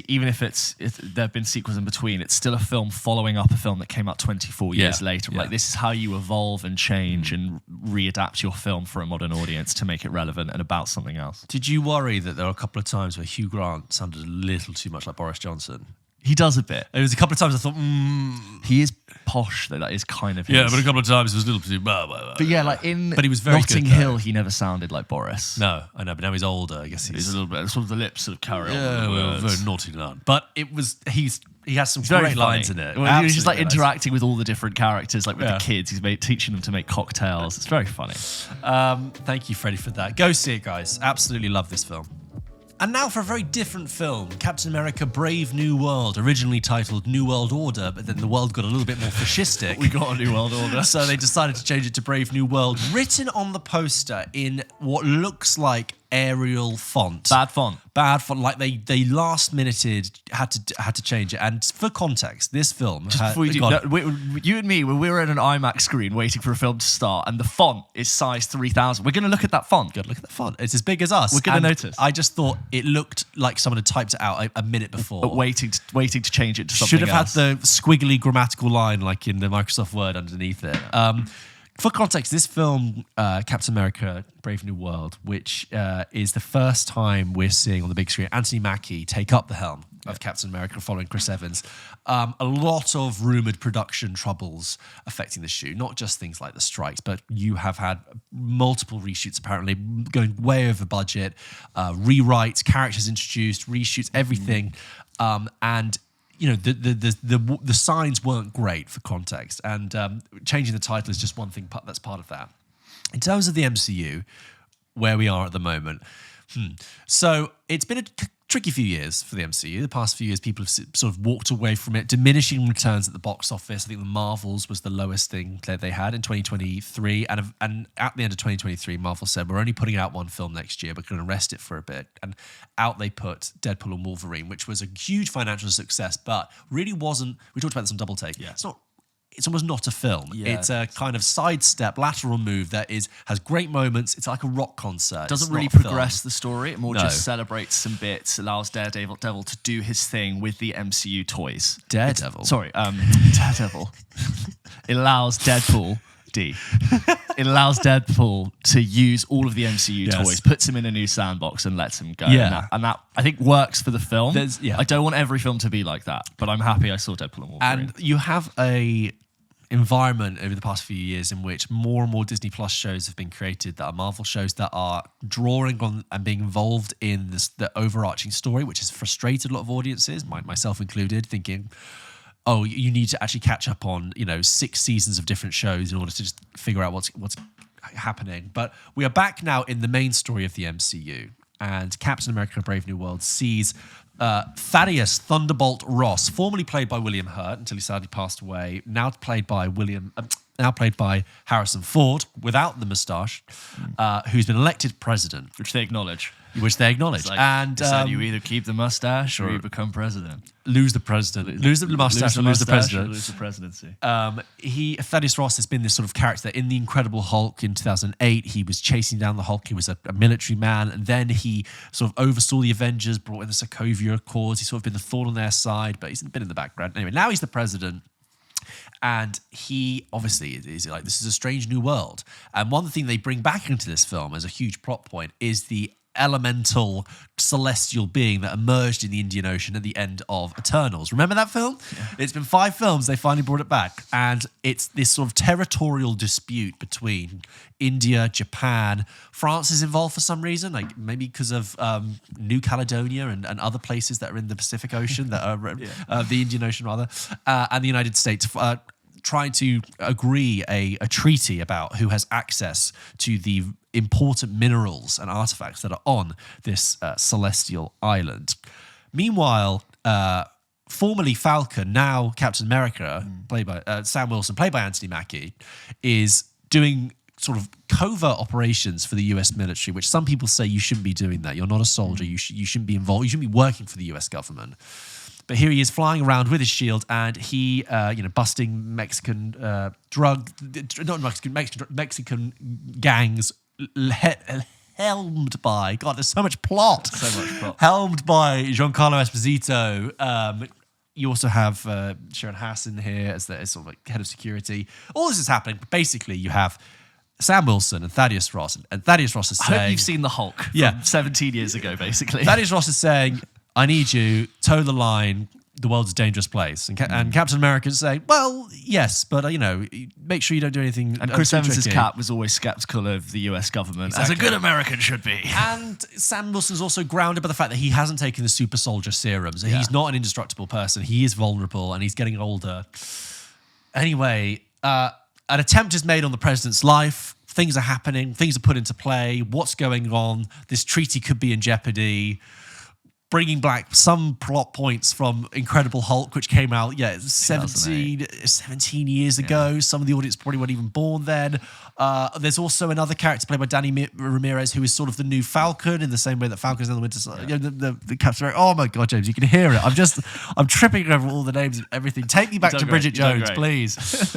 even if there have been sequels in between, it's still a film following up a film that came out 24 years later. Like, this is how you evolve and change and readapt your film for a modern audience to make it relevant and about something else. Did you worry that there were a couple of times where Hugh Grant sounded a little too much like Boris Johnson? He does a bit. There was a couple of times I thought, He is posh, though. That is kind of his. Yeah, but a couple of times it was a little too blah, blah, blah. But yeah, like but he was very Notting good, Hill, he never sounded like Boris. No, I know, but now he's older. I guess he's a little bit, sort of the lips sort of carry on. Yeah, well, very naughty lad. But it was, he has some great lines in it. Well, he's just like interacting with all the different characters, like with the kids. He's teaching them to make cocktails. It's very funny. Thank you, Freddie, for that. Go see it, guys. Absolutely love this film. And now for a very different film, Captain America Brave New World, originally titled New World Order, but then the world got a little bit more fascistic. We got a New World Order. So they decided to change it to Brave New World, written on the poster in what looks like Arial font. Bad font. Like they last minuted, had to change it. And for context, this film. Just before you do, you and me, when we were at an IMAX screen waiting for a film to start, and the font is size 3000. We're going to look at that font. Got to look at that font. It's as big as us. We're going to notice. I just thought it looked like someone had typed it out a minute before. But waiting to change it to something Should have else. had the squiggly grammatical line like in the Microsoft Word underneath it. For context, this film, Captain America Brave New World, which is the first time we're seeing on the big screen Anthony Mackie take up the helm of Captain America following Chris Evans. A lot of rumoured production troubles affecting the shoot, not just things like the strikes, but you have had multiple reshoots apparently, going way over budget, rewrites, characters introduced, reshoots, everything. And you know, the signs weren't great for context, and changing the title is just one thing that's part of that. In terms of the MCU, where we are at the moment, so it's been a tricky few years for the MCU. The past few years, people have sort of walked away from it, diminishing returns at the box office. I think the Marvels was the lowest thing that they had in 2023, and at the end of 2023, Marvel said, we're only putting out one film next year, we're going to rest it for a bit, and out they put Deadpool and Wolverine, which was a huge financial success, but really wasn't, we talked about this on Double Take, it's not it's almost not a film. Yeah. It's a kind of sidestep, lateral move that has great moments. It's like a rock concert. Doesn't really not a progress film. the story. It more just celebrates some bits, allows Daredevil to do his thing with the MCU toys. Daredevil? Daredevil. It allows Deadpool... It allows Deadpool to use all of the MCU toys, puts him in a new sandbox and lets him go. Yeah. And that I think works for the film. Yeah. I don't want every film to be like that, but I'm happy I saw Deadpool and Wolverine. And you have a environment over the past few years in which more and more Disney Plus shows have been created that are Marvel shows that are drawing on and being involved in the overarching story, which has frustrated a lot of audiences, myself included, thinking, oh, you need to actually catch up on 6 seasons of different shows in order to just figure out what's happening. But we are back now in the main story of the MCU, and Captain America: Brave New World sees Thaddeus Thunderbolt Ross, formerly played by William Hurt until he sadly passed away, now played by Harrison Ford without the moustache, who's been elected president, which they acknowledge. Like, and you either keep the mustache or you become president. Lose the president, lose the mustache, or lose the president. Lose the presidency. Thaddeus Ross has been this sort of character in The Incredible Hulk in 2008. He was chasing down the Hulk. He was a military man, and then he sort of oversaw the Avengers, brought in the Sokovia Accords. He's sort of been the thorn on their side, but he's been in the background. Anyway, now he's the president. And he obviously is like, this is a strange new world. And one thing they bring back into this film as a huge plot point is the elemental celestial being that emerged in the Indian Ocean at the end of Eternals. Remember that film? Yeah. It's been 5 films, they finally brought it back. And it's this sort of territorial dispute between India, Japan. France is involved for some reason, like maybe because of New Caledonia and other places that are in the Pacific Ocean, that are the Indian Ocean rather, and the United States trying to agree a treaty about who has access to the important minerals and artifacts that are on this celestial island. Meanwhile, formerly Falcon, now Captain America, played by Sam Wilson, played by Anthony Mackie, is doing sort of covert operations for the US military, which some people say you shouldn't be doing that. You're not a soldier. You shouldn't be involved. You shouldn't be working for the US government. But here he is flying around with his shield, and he, busting Mexican Mexican gangs, helmed by, God, there's so much plot. Helmed by Giancarlo Esposito. You also have Sharon Hassan here as sort of like head of security. All this is happening, but basically you have Sam Wilson and Thaddeus Ross, and Thaddeus Ross is saying... I hope you've seen The Hulk from 17 years ago, basically. Thaddeus Ross is saying, I need you, toe the line, the world's a dangerous place. And Captain America is saying, well, yes, but, make sure you don't do anything And Chris Evans' Cap was always skeptical of the US government, as a good American should be. And Sam Wilson's also grounded by the fact that he hasn't taken the super soldier serum. So he's not an indestructible person. He is vulnerable, and he's getting older. Anyway, an attempt is made on the president's life. Things are happening. Things are put into play. What's going on? This treaty could be in jeopardy. Bringing back some plot points from Incredible Hulk, which came out, 17 years ago. Some of the audience probably weren't even born then. There's also another character played by Danny Ramirez, who is sort of the new Falcon, in the same way that Falcon's in the Winter Soldier. The Captain America. Oh my God, James, you can hear it. I'm tripping over all the names and everything. Take me back to Bridget Jones, please.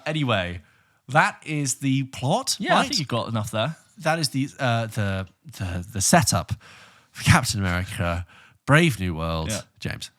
Anyway, that is the plot. Yeah, right? I think you've got enough there. That is the setup. Captain America, Brave New World. Yeah. James.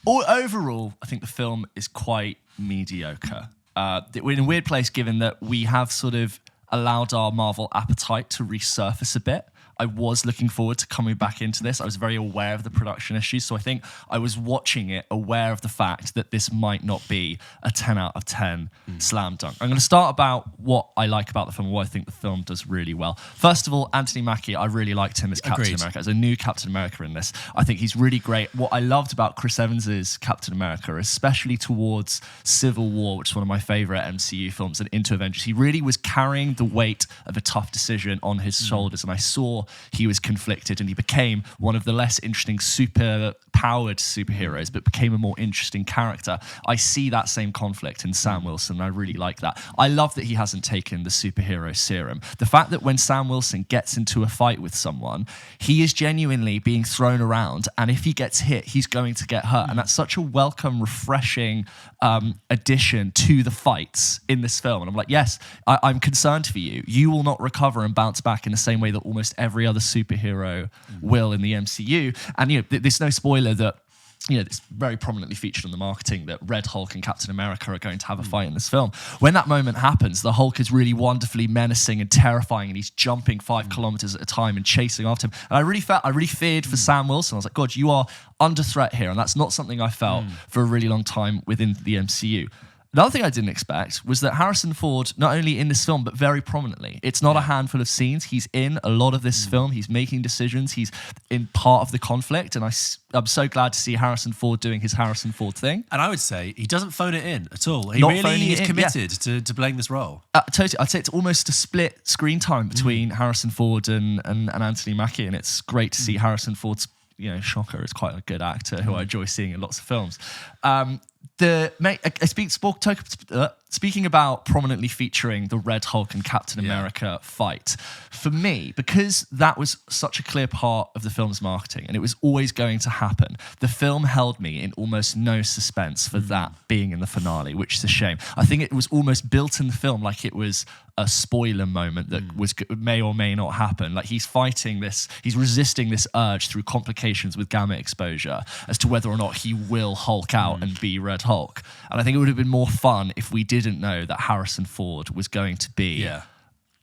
Overall, I think the film is quite mediocre. We're in a weird place given that we have sort of allowed our Marvel appetite to resurface a bit. I was looking forward to coming back into this. I was very aware of the production issues, so I think I was watching it aware of the fact that this might not be a 10 out of 10 slam dunk. I'm going to start about what I like about the film, what I think the film does really well. First of all, Anthony Mackie, I really liked him as Captain America, as a new Captain America in this. I think he's really great. What I loved about Chris Evans' Captain America, especially towards Civil War, which is one of my favourite MCU films, and into Avengers, he really was carrying the weight of a tough decision on his shoulders. And I saw he was conflicted, and he became one of the less interesting super-powered superheroes, but became a more interesting character. I see that same conflict in Sam Wilson, and I really like that. I love that he hasn't taken the superhero serum. The fact that when Sam Wilson gets into a fight with someone, he is genuinely being thrown around, and if he gets hit, he's going to get hurt. And that's such a welcome, refreshing addition to the fights in this film. And I'm like, yes, I'm concerned for you. You will not recover and bounce back in the same way that almost every other superhero will in the MCU. And, you know, there's no spoiler that, you know, it's very prominently featured in the marketing that Red Hulk and Captain America are going to have a fight in this film. When that moment happens, the Hulk is really wonderfully menacing and terrifying, and he's jumping 5 kilometers at a time and chasing after him. And I really feared for Sam Wilson. I was like, God, you are under threat here. And that's not something I felt for a really long time within the MCU. Another thing I didn't expect was that Harrison Ford, not only in this film, but very prominently, it's not a handful of scenes. He's in a lot of this film. He's making decisions. He's in part of the conflict. And I'm so glad to see Harrison Ford doing his Harrison Ford thing. And I would say he doesn't phone it in at all. He really is committed to playing this role. Totally. I'd say it's almost a split screen time between Harrison Ford and Anthony Mackie. And it's great to see Harrison Ford's, you know, shocker, is quite a good actor who I enjoy seeing in lots of films. Speaking about prominently featuring the Red Hulk and Captain America fight, for me, because that was such a clear part of the film's marketing and it was always going to happen, the film held me in almost no suspense for that being in the finale, which is a shame. I think it was almost built in the film like it was a spoiler moment that may or may not happen. Like he's resisting this urge through complications with gamma exposure as to whether or not he will Hulk out and be Red Hulk. And I think it would have been more fun if we didn't know that Harrison Ford was going to be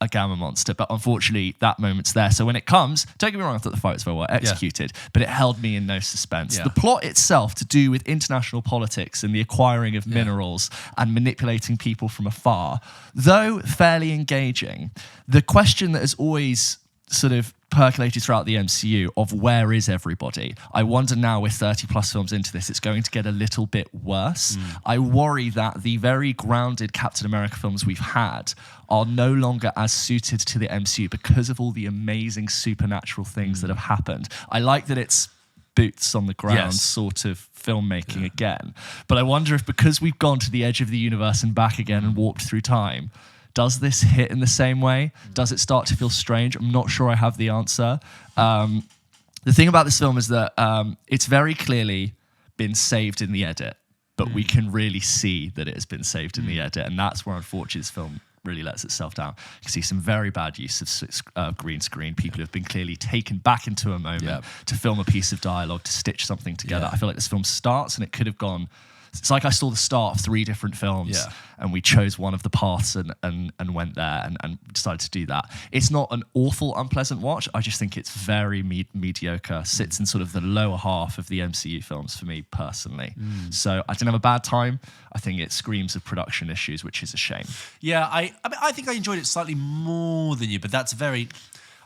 a gamma monster. But unfortunately, that moment's there. So when it comes, don't get me wrong, I thought the fight was very well executed, but it held me in no suspense. The plot itself, to do with international politics and the acquiring of minerals and manipulating people from afar, though fairly engaging, the question that has always sort of percolated throughout the MCU of where is everybody? I wonder now, with 30 plus films into this, it's going to get a little bit worse. I worry that the very grounded Captain America films we've had are no longer as suited to the MCU because of all the amazing supernatural things that have happened. I like that it's boots on the ground sort of filmmaking again, but I wonder if because we've gone to the edge of the universe and back again and warped through time, does this hit in the same way? Does it start to feel strange? I'm not sure I have the answer. The thing about this film is that it's very clearly been saved in the edit, but we can really see that it has been saved in the edit, and that's where, unfortunately, this film really lets itself down. You can see some very bad use of green screen. People have been clearly taken back into a moment to film a piece of dialogue, to stitch something together. I feel like this film starts and it could have gone... It's like I saw the start of 3 different films and we chose one of the paths and went there and decided to do that. It's not an awful, unpleasant watch. I just think it's very mediocre. Sits in sort of the lower half of the MCU films for me personally. So I didn't have a bad time. I think it screams of production issues, which is a shame. Yeah, I mean, I think I enjoyed it slightly more than you, but that's I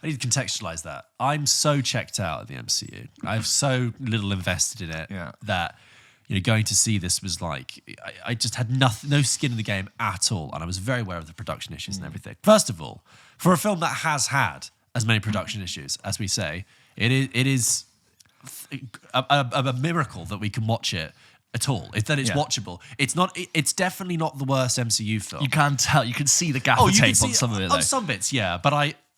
need to contextualize that. I'm so checked out of the MCU. I've so little invested in it that... You know, going to see this was like, I just had no skin in the game at all. And I was very aware of the production issues and everything. First of all, for a film that has had as many production issues, as we say, it is a miracle that we can watch it at all. It's watchable. It's definitely not the worst MCU film. You can tell, you can see the gaffer tape on some of it though. On some bits, yeah. But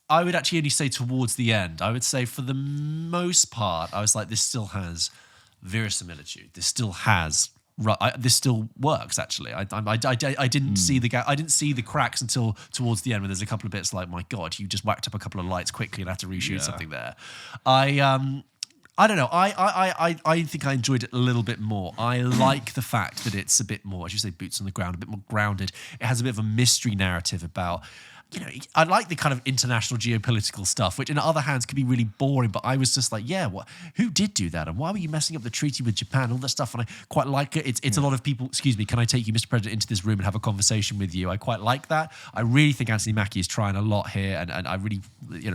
I would actually only say towards the end. I would say for the most part, I was like, this still has... verisimilitude. This still works. Actually, I didn't see the cracks until towards the end, when there's a couple of bits like, my God, you just whacked up a couple of lights quickly and had to reshoot something there. I don't know. I think I enjoyed it a little bit more. I like the fact that it's a bit more, as you say, boots on the ground, a bit more grounded. It has a bit of a mystery narrative about. You know, I like the kind of international geopolitical stuff, which in other hands could be really boring, but I was just like, who did do that? And why were you messing up the treaty with Japan? All that stuff. And I quite like it. It's a lot of people, excuse me, can I take you, Mr. President, into this room and have a conversation with you? I quite like that. I really think Anthony Mackie is trying a lot here, and I really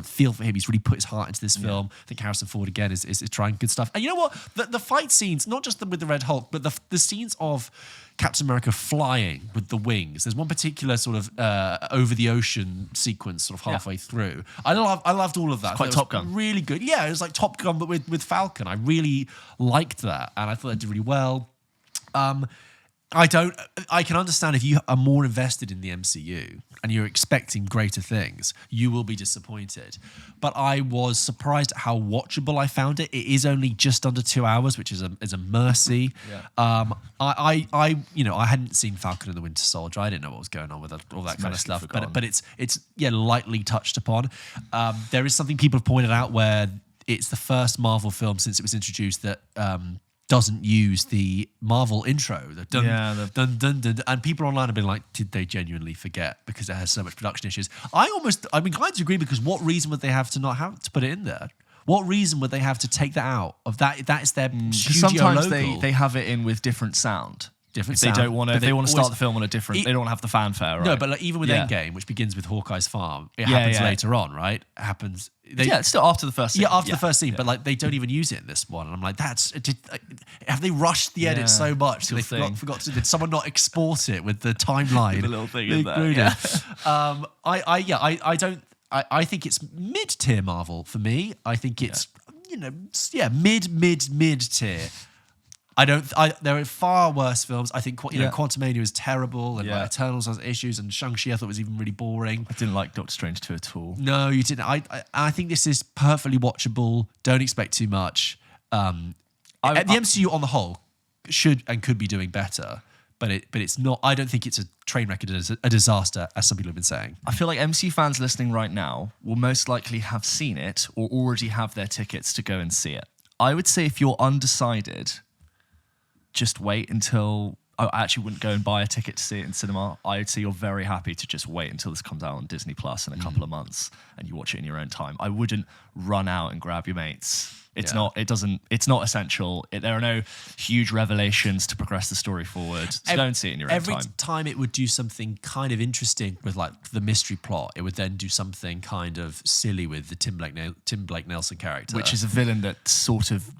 feel for him. He's really put his heart into this film. I think Harrison Ford, again, is trying good stuff. And you know what? The fight scenes, not just with the Red Hulk, but the scenes of Captain America flying with the wings. There's one particular sort of over the ocean action sequence sort of halfway through. I loved all of that. It's quite Top Gun. Really good. Yeah, it was like Top Gun, but with Falcon. I really liked that, and I thought it did really well. I can understand if you are more invested in the MCU and you're expecting greater things, you will be disappointed. But I was surprised at how watchable I found it. It is only just under 2 hours, which is a mercy. Yeah. I hadn't seen Falcon and the Winter Soldier. I didn't know what was going on with all that kind of stuff. Forgotten. But it's lightly touched upon. There is something people have pointed out where it's the first Marvel film since it was introduced that doesn't use the Marvel intro. The dun, dun, dun, dun, and people online have been like, did they genuinely forget because it has so much production issues? I'm inclined to agree, because what reason would they have to not have to put it in there? What reason would they have to take that out of that? That is their studio sometimes logo. they have it in with different sound. Different If sound. they don't want to, But they want to always- start the film on a different. They don't want to have the fanfare, right? No, but like, even with Endgame, which begins with Hawkeye's farm, it happens later on, right? It happens. It's still after the first scene. Yeah, after the first scene, but like they don't even use it in this one, and I'm like, have they rushed the edit so much? They forgot to. Did someone not export it with the timeline? The little thing in there. Yeah. I think it's mid-tier Marvel for me. I think it's mid-tier. There are far worse films. I think Quantumania is terrible, and like Eternals has issues, and Shang-Chi I thought was even really boring. I didn't like Doctor Strange 2 at all. No, you didn't. I think this is perfectly watchable. Don't expect too much. The MCU on the whole should and could be doing better, but it's not. I don't think it's a train wreck, a disaster, as some people have been saying. I feel like MCU fans listening right now will most likely have seen it or already have their tickets to go and see it. I would say if you're undecided, just wait until... I actually wouldn't go and buy a ticket to see it in cinema. I would say you're very happy to just wait until this comes out on Disney Plus in a couple of months and you watch it in your own time. I wouldn't run out and grab your mates. It's not essential. There are no huge revelations to progress the story forward. So go and see it in your own time. Every time it would do something kind of interesting with like the mystery plot, it would then do something kind of silly with the Tim Blake Nelson character. Which is a villain that sort of...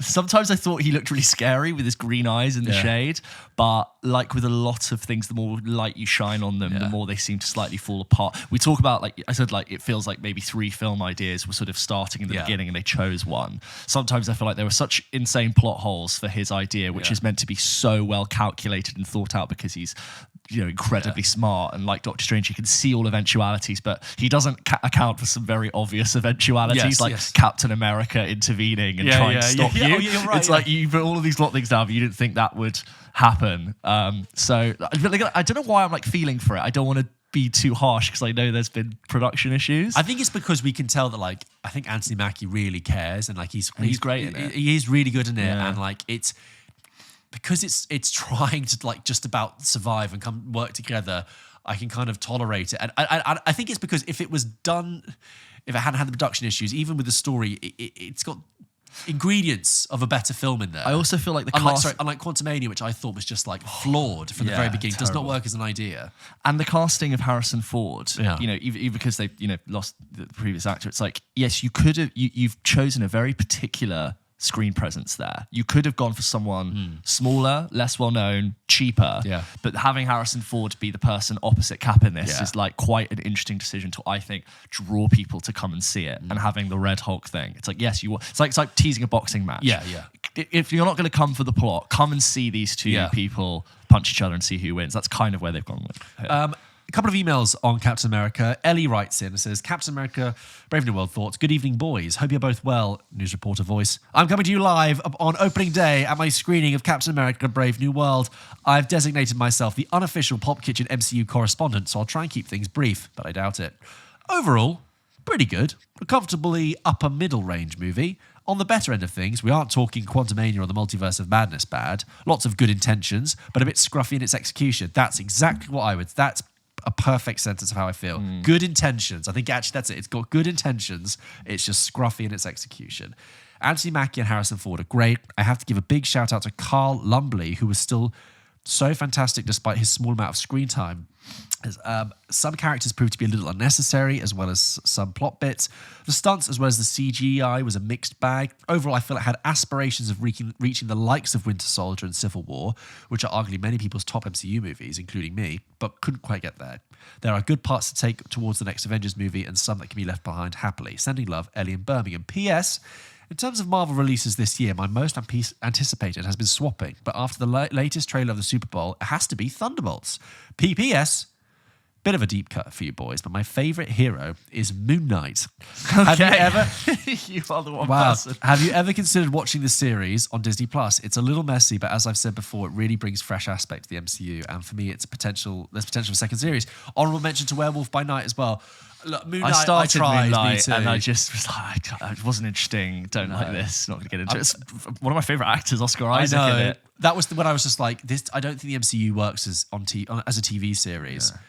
Sometimes I thought he looked really scary with his green eyes in the shade, but like with a lot of things, the more light you shine on them, the more they seem to slightly fall apart. We talk about, like I said, like it feels like maybe 3 film ideas were sort of starting in the beginning and they chose one. Sometimes I feel like there were such insane plot holes for his idea, which is meant to be so well calculated and thought out because he's incredibly smart, and like Doctor Strange, he can see all eventualities, but he doesn't account for some very obvious eventualities, Captain America intervening and trying to stop you. Oh, you're right, it's like you put all of these lot of things down, but you didn't think that would happen. So I don't know why I'm like feeling for it. I don't want to be too harsh because I know there's been production issues. I think it's because we can tell that like I think Anthony Mackie really cares, and like he's great in it. He is really good in it, and like it's because it's trying to like just about survive and come work together. I can kind of tolerate it, and I think it's because if it hadn't had the production issues, even with the story, it's got ingredients of a better film in there. I also feel like unlike Quantumania, which I thought was just like flawed from the very beginning, does not work as an idea. And the casting of Harrison Ford, even because they lost the previous actor, it's like, yes, you could have you've chosen a very particular screen presence there. You could have gone for someone smaller, less well known, cheaper. Yeah. But having Harrison Ford be the person opposite Cap in this is like quite an interesting decision to, I think, draw people to come and see it. And having the Red Hulk thing, it's like, yes, it's like teasing a boxing match. Yeah. If you're not going to come for the plot, come and see these two people punch each other and see who wins. That's kind of where they've gone with it. A couple of emails on Captain America. Ellie writes in and says, Captain America, Brave New World thoughts. Good evening, boys. Hope you're both well. News reporter voice. I'm coming to you live on opening day at my screening of Captain America, Brave New World. I've designated myself the unofficial Pulp Kitchen MCU correspondent, so I'll try and keep things brief, but I doubt it. Overall, pretty good. A comfortably upper middle range movie. On the better end of things, we aren't talking Quantumania or the Multiverse of Madness bad. Lots of good intentions, but a bit scruffy in its execution. That's exactly what I would... That's a perfect sentence of how I feel. Good intentions. I think actually that's it. It's got good intentions. It's just scruffy in its execution. Anthony Mackie and Harrison Ford are great. I have to give a big shout out to Carl Lumbly, who was still So fantastic despite his small amount of screen time. Some characters proved to be a little unnecessary, as well as some plot bits. The stunts, as well as the CGI, was a mixed bag. Overall, I feel it had aspirations of reaching the likes of Winter Soldier and Civil War, which are arguably many people's top MCU movies, including me, but couldn't quite get there. There are good parts to take towards the next Avengers movie and some that can be left behind happily. Sending love, Ellie in Birmingham. P.S. In terms of Marvel releases this year, my most anticipated has been Swapping, but after the latest trailer of the Super Bowl, it has to be Thunderbolts. P.P.S. Bit of a deep cut for you boys, but my favourite hero is Moon Knight. Okay. Have you ever... You are the one person. Have you ever considered watching the series on Disney+? It's a little messy, but as I've said before, it really brings fresh aspect to the MCU, and for me, there's potential for a second series. Honourable mention to Werewolf by Night as well. Look, Moon Knight, I started tried, Moon Knight, and I too. just was like, it wasn't interesting. Don't like this. Not going to get into it. It's one of my favourite actors, Oscar Isaac, I know. in it. That was when I was just like, this. I don't think the MCU works as a TV series. Yeah.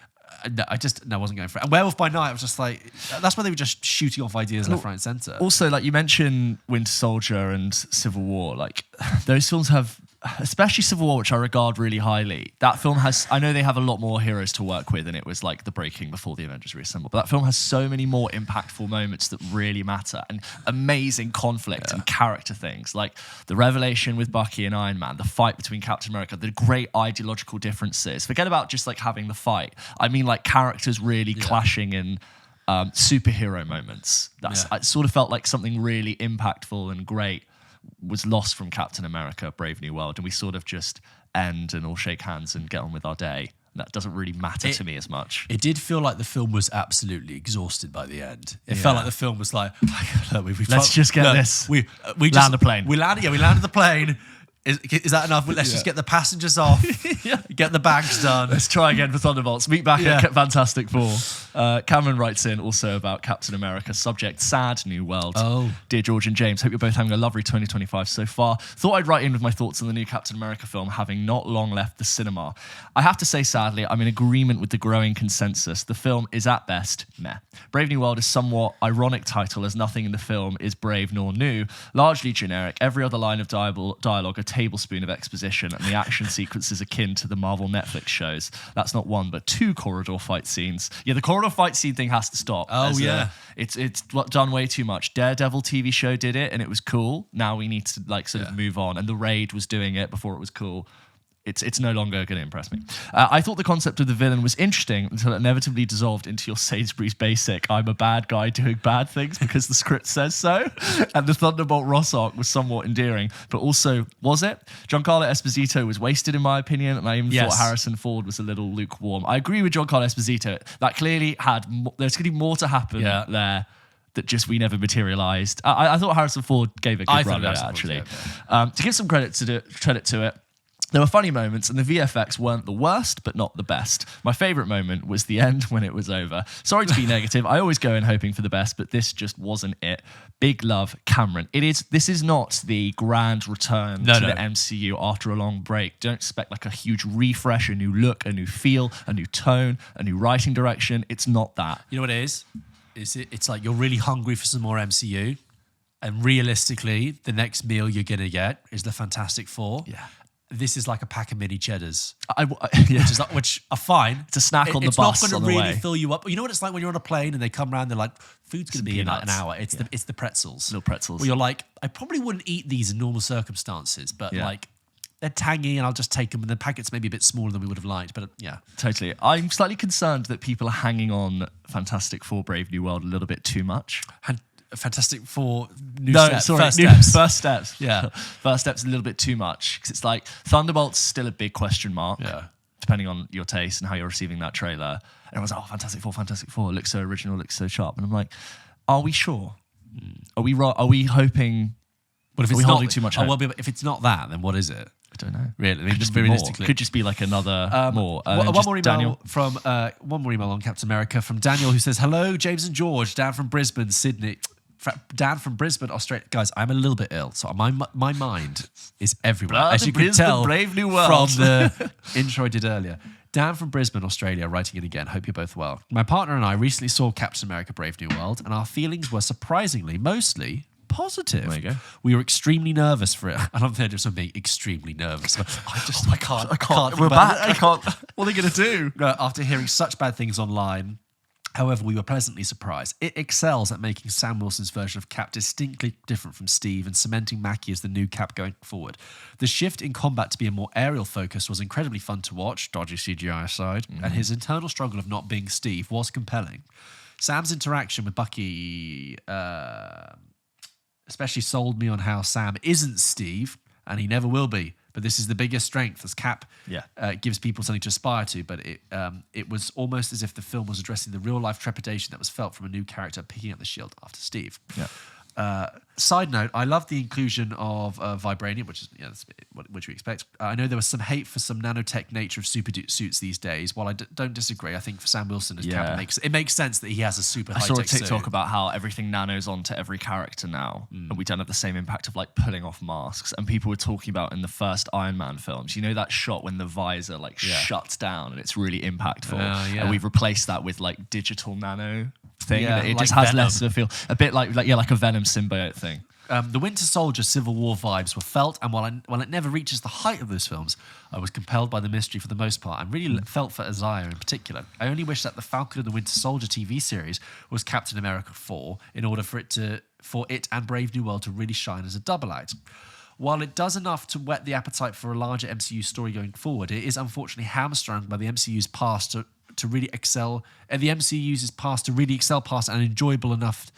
No, I wasn't going for it. And Werewolf by Night, I was just like, that's where they were just shooting off ideas left, right, and centre. Also, like you mentioned Winter Soldier and Civil War, like those films have, especially Civil War, which I regard really highly. That film has, I know they have a lot more heroes to work with, and it was like the breaking before the Avengers reassembled. But that film has so many more impactful moments that really matter, and amazing conflict and character things, like the revelation with Bucky and Iron Man, the fight between Captain America, the great ideological differences. Forget about just like having the fight. I mean, like characters really clashing in superhero moments. I sort of felt like something really impactful and great was lost from Captain America, Brave New World, and we sort of just end and all shake hands and get on with our day. That doesn't really matter to me as much. It did feel like the film was absolutely exhausted by the end. It felt like the film was like, let's just get this. We land the plane. We landed the plane. Is that enough? Let's just get the passengers off, get the bags done. Let's try again for Thunderbolts. Meet back at Fantastic Four. Cameron writes in also about Captain America. Subject, sad new world. Oh. Dear George and James, hope you're both having a lovely 2025 so far. Thought I'd write in with my thoughts on the new Captain America film, having not long left the cinema. I have to say, sadly, I'm in agreement with the growing consensus. The film is at best meh. Brave New World is somewhat ironic title, as nothing in the film is brave nor new. Largely generic. Every other line of dialogue, a tablespoon of exposition, and the action sequences akin to the Marvel Netflix shows. That's not one, but two corridor fight scenes. Yeah, the corridor fight scene thing has to stop. It's done way too much. Daredevil TV show did it, and it was cool. Now we need to sort of move on. And The Raid was doing it before it was cool. It's no longer going to impress me. I thought the concept of the villain was interesting until it inevitably dissolved into your Sainsbury's basic, I'm a bad guy doing bad things because the script says so. And the Thunderbolt Ross arc was somewhat endearing, but also, was it? Giancarlo Esposito was wasted in my opinion, and I even thought Harrison Ford was a little lukewarm. I agree with Giancarlo Esposito. That clearly there's going to be more to happen there that just we never materialised. I thought Harrison Ford gave a good run at it, actually. To give some credit to it, there were funny moments, and the VFX weren't the worst, but not the best. My favourite moment was the end when it was over. Sorry to be negative. I always go in hoping for the best, but this just wasn't it. Big love, Cameron. This is not the grand return to the MCU after a long break. Don't expect like a huge refresh, a new look, a new feel, a new tone, a new writing direction. It's not that. You know what it is? It's like you're really hungry for some more MCU, and realistically, the next meal you're going to get is the Fantastic Four. Yeah. This is like a pack of mini cheddars, yeah. which are fine. It's a snack on the bus. It's not going to really fill you up. You know what it's like when you're on a plane and they come around, they're like, food's going to be in like an hour. It's the pretzels. Little pretzels. Well, you're like, I probably wouldn't eat these in normal circumstances, but like they're tangy and I'll just take them, and the packet's maybe a bit smaller than we would have liked, but yeah. Totally. I'm slightly concerned that people are hanging on Fantastic Four Brave New World a little bit too much. Fantastic Four First Steps. Yeah. First Steps a little bit too much, because it's like Thunderbolt's still a big question mark, depending on your taste and how you're receiving that trailer. And everyone's like, Fantastic Four, looks so original, looks so sharp. And I'm like, are we sure? Are we hoping? What if are it's we not, holding too much hope? Well, if it's not that, then what is it? I don't know. Really, I mean, just very realistically, could just be like another more. One more email on Captain America from Daniel, who says, "Hello, James and George, Dan from Brisbane, Sydney." Dan from Brisbane, Australia. Guys, I'm a little bit ill, so my mind is everywhere. As you can tell Brave New World. From the intro I did earlier. Dan from Brisbane, Australia, writing in again. Hope you're both well. My partner and I recently saw Captain America Brave New World, and our feelings were surprisingly mostly positive. There you go. We were extremely nervous for it. And I'm there just being extremely nervous. I can't. We're back. I can't. What are they going to do? After hearing such bad things online, however, we were pleasantly surprised. It excels at making Sam Wilson's version of Cap distinctly different from Steve and cementing Mackie as the new Cap going forward. The shift in combat to be a more aerial focus was incredibly fun to watch, dodgy CGI aside, and his internal struggle of not being Steve was compelling. Sam's interaction with Bucky especially sold me on how Sam isn't Steve, and he never will be. But this is the biggest strength, as Cap gives people something to aspire to. But it was almost as if the film was addressing the real-life trepidation that was felt from a new character picking up the shield after Steve. Yeah. Side note, I love the inclusion of vibranium, which is which we expect. I know there was some hate for some nanotech nature of super suits these days. While I don't disagree, I think for Sam Wilson as Cap, it makes sense that he has a super high-tech suit. I saw a TikTok about how everything nanos onto every character now, and we don't have the same impact of like pulling off masks. And people were talking about in the first Iron Man films, you know that shot when the visor shuts down and it's really impactful. And we've replaced that with like digital nano thing. It like just has Venom. less of a feel, a bit like a Venom symbiote thing. The Winter Soldier Civil War vibes were felt, and while it never reaches the height of those films, I was compelled by the mystery for the most part, and really felt for Isaiah in particular. I only wish that the Falcon and the Winter Soldier TV series was Captain America 4 in order for it and Brave New World to really shine as a double act. While it does enough to whet the appetite for a larger MCU story going forward, it is unfortunately hamstrung by the MCU's past to really excel, and the MCU's past to really excel past and enjoyable enough.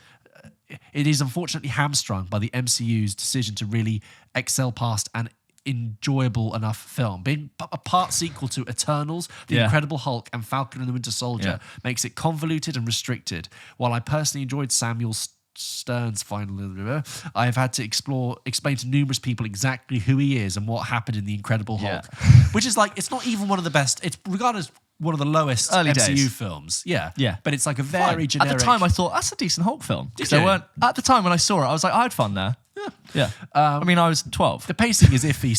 It is unfortunately hamstrung by the MCU's decision to really excel past an enjoyable enough film. Being a part sequel to Eternals, The Incredible Hulk, and Falcon and the Winter Soldier makes it convoluted and restricted. While I personally enjoyed Samuel Stern's final, I have had to explain to numerous people exactly who he is and what happened in The Incredible Hulk, which is like, it's not even one of the best. It's regarded as one of the lowest early MCU days. films. Yeah. But it's like a very Fine. generic. At the time, I thought that's a decent Hulk film. Did They you? weren't at the time when I saw it. I was like, I had fun there. Yeah. I mean, I was 12. The pacing is iffy.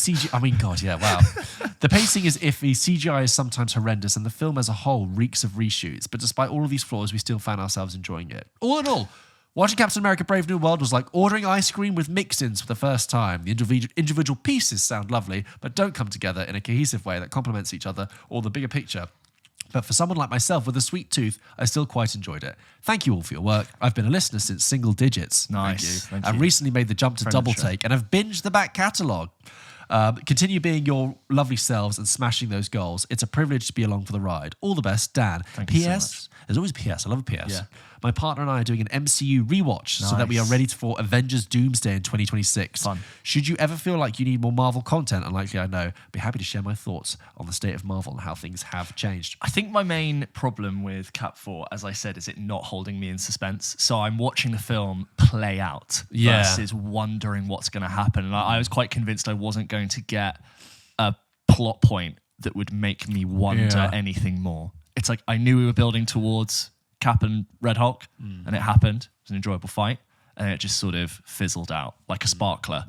The pacing is iffy. CGI is sometimes horrendous, and the film as a whole reeks of reshoots. But despite all of these flaws, we still found ourselves enjoying it. All in all, watching Captain America Brave New World was like ordering ice cream with mix-ins for the first time. The individual pieces sound lovely, but don't come together in a cohesive way that complements each other or the bigger picture. But for someone like myself with a sweet tooth, I still quite enjoyed it. Thank you all for your work. I've been a listener since single digits. Nice. Thank you. I recently made the jump to double take and have binged the back catalogue. Continue being your lovely selves and smashing those goals. It's a privilege to be along for the ride. All the best, Dan. Thank you so PS. There's always a PS. I love a PS. Yeah. My partner and I are doing an MCU rewatch so that we are ready for Avengers Doomsday in 2026. Fun. Should you ever feel like you need more Marvel content, unlikely I know, I'd be happy to share my thoughts on the state of Marvel and how things have changed. I think my main problem with Cap 4, as I said, is it not holding me in suspense. So I'm watching the film play out versus wondering what's going to happen. And I was quite convinced I wasn't going to get a plot point that would make me wonder anything more. It's like I knew we were building towards Cap and Red Hulk, and it happened. It was an enjoyable fight, and it just sort of fizzled out like a sparkler.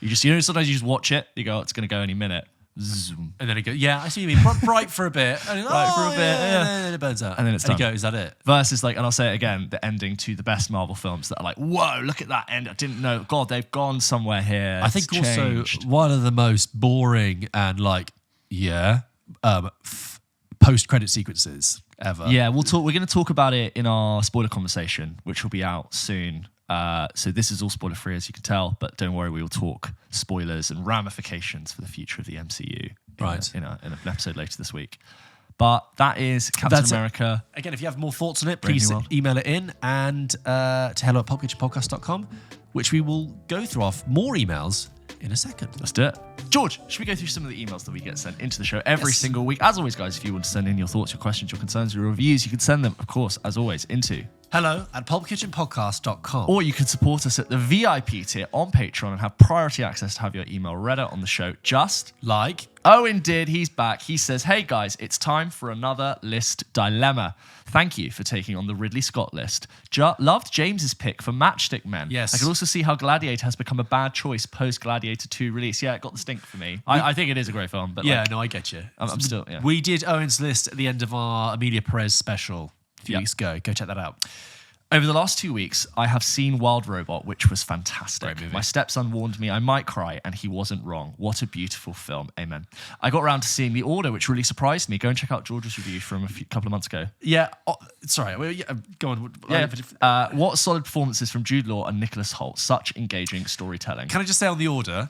Sometimes you just watch it, you go, it's going to go any minute. Zoom. And then it goes, I see what you mean, bright for a bit. And and then it burns out. And then it's done. And you go, is that it? Versus and I'll say it again, the ending to the best Marvel films that are like, whoa, look at that end. I didn't know. God, they've gone somewhere here. I think also one of the most boring and post-credit sequences ever. Yeah, we're going to talk about it in our spoiler conversation, which will be out soon. So this is all spoiler free, as you can tell, but don't worry, we will talk spoilers and ramifications for the future of the MCU in an episode later this week. But that is Captain America. Again, if you have more thoughts on it, please email it in and to hello@pulpkitchenpodcast.com, which we will go through off more emails in a second. Let's do it. George, should we go through some of the emails that we get sent into the show every single week? As always, guys, if you want to send in your thoughts, your questions, your concerns, your reviews, you can send them, of course, as always, into hello@pulpkitchenpodcast.com. Or you can support us at the VIP tier on Patreon and have priority access to have your email read out on the show, just like Owen did. He's back. He says, hey guys, it's time for another list dilemma. Thank you for taking on the Ridley Scott list. Loved James's pick for Matchstick Men. Yes. I can also see how Gladiator has become a bad choice post Gladiator 2 release. Yeah, it got the stink for me. I think it is a great film, but I get you. I'm still, We did Owen's list at the end of our Emilia Perez special a few weeks ago. Go check that out. Over the last 2 weeks, I have seen Wild Robot, which was fantastic. Great movie. My stepson warned me I might cry, and he wasn't wrong. What a beautiful film. Amen. I got around to seeing The Order, which really surprised me. Go and check out George's review from couple of months ago. Yeah. Sorry. Well, yeah, go on. What solid performances from Jude Law and Nicholas Hoult. Such engaging storytelling. Can I just say on The Order,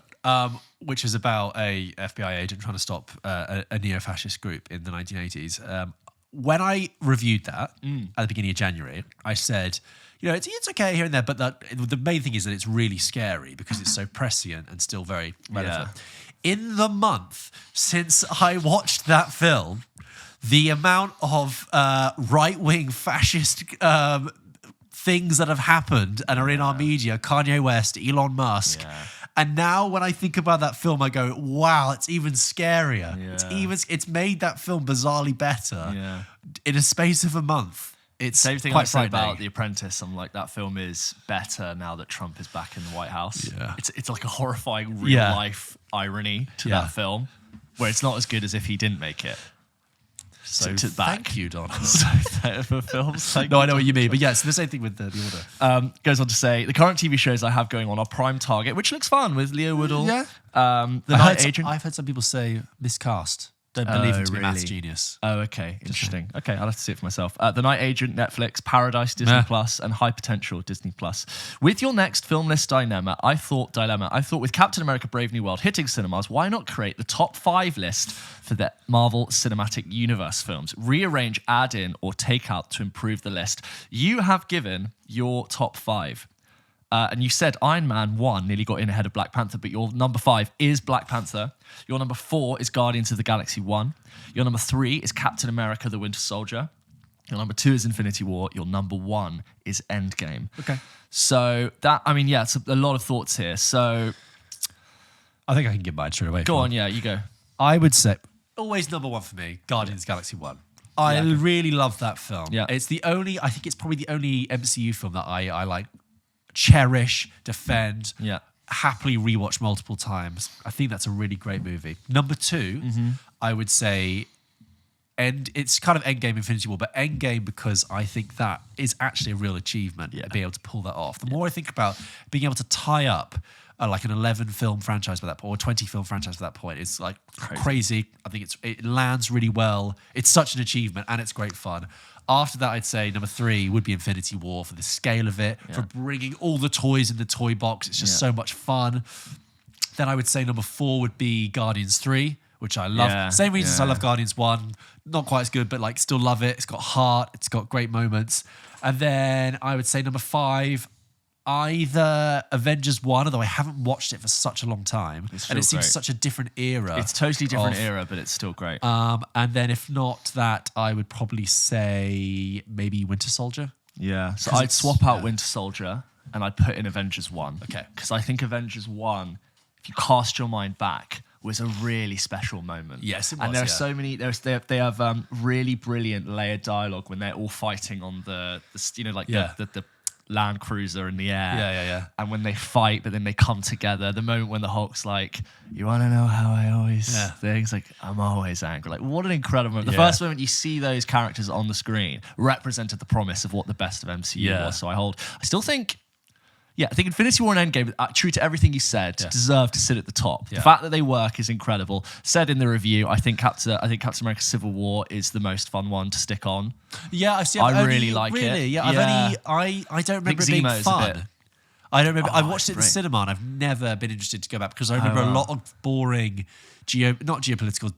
which is about a FBI agent trying to stop a neo-fascist group in the 1980s. When I reviewed that at the beginning of January, I said, it's okay here and there, but the main thing is that it's really scary because it's so prescient and still very relevant. Yeah. In the month since I watched that film, the amount of right-wing fascist things that have happened and are in our media, Kanye West, Elon Musk. Yeah. And now when I think about that film, I go, wow, it's even scarier. Yeah. It's made that film bizarrely better in a space of a month. It's same thing quite I say about The Apprentice. I'm like, that film is better now that Trump is back in the White House. Yeah. It's like a horrifying real life irony to that film, where it's not as good as if he didn't make it. So thank you, Donald. For films. No, I know what you mean, but yes, the same thing with The Order. Goes on to say, the current TV shows I have going on are Prime Target, which looks fun with Leo Woodall. Yeah. The Night Agent. I've heard some people say miscast. Don't believe him to be a maths genius. Oh, okay. Interesting. Okay, I'll have to see it for myself. The Night Agent, Netflix, Paradise, Disney Plus, and High Potential, Disney Plus. With your next film list dilemma, I thought with Captain America Brave New World hitting cinemas, why not create the top 5 list for the Marvel Cinematic Universe films? Rearrange, add in, or take out to improve the list. You have given your top 5. And you said Iron Man 1 nearly got in ahead of Black Panther, but your number 5 is Black Panther. Your number 4 is Guardians of the Galaxy 1. Your number 3 is Captain America, the Winter Soldier. Your number 2 is Infinity War. Your number 1 is Endgame. Okay. So it's a lot of thoughts here. So I think I can give mine straight away. Go on, you go. I would say, always number 1 for me, Guardians of the Galaxy 1. I really love that film. Yeah. I think it's probably the only MCU film that I like, cherish, defend, happily rewatch multiple times. I think that's a really great movie. Number 2, I would say, and it's kind of Endgame, Infinity War, but Endgame because I think that is actually a real achievement to be able to pull that off. The more I think about being able to tie up like an 11 film franchise by that point, or 20 film franchise by that point, it's like crazy. I think it lands really well. It's such an achievement and it's great fun. After that, I'd say number 3 would be Infinity War for the scale of it, for bringing all the toys in the toy box. It's just so much fun. Then I would say number 4 would be Guardians 3, which I love. Yeah. Same reasons I love Guardians 1. Not quite as good, but like still love it. It's got heart. It's got great moments. And then I would say number 5, either Avengers 1, although I haven't watched it for such a long time. And it seems such a different era. It's totally different era, but it's still great. And then if not that, I would probably say maybe Winter Soldier. Yeah. So I'd swap out Winter Soldier and I'd put in Avengers 1. Okay. Because I think Avengers 1, if you cast your mind back, was a really special moment. Yes, it was. And there are so many. They have really brilliant layered dialogue when they're all fighting on the Land Cruiser in the air. Yeah. And when they fight, but then they come together. The moment when the Hulk's like, "You want to know how I always things?" Like, "I'm always angry." Like, what an incredible moment. The first moment you see those characters on the screen represented the promise of what the best of MCU was. So I still think. Yeah, I think Infinity War and Endgame, true to everything you said, deserve to sit at the top. The fact that they work is incredible. Said in the review, I think Captain America: Civil War is the most fun one to stick on. Yeah, I really like it. Yeah, I don't remember it being fun. I don't remember. I watched it in the cinema and I've never been interested to go back because I remember a lot of boring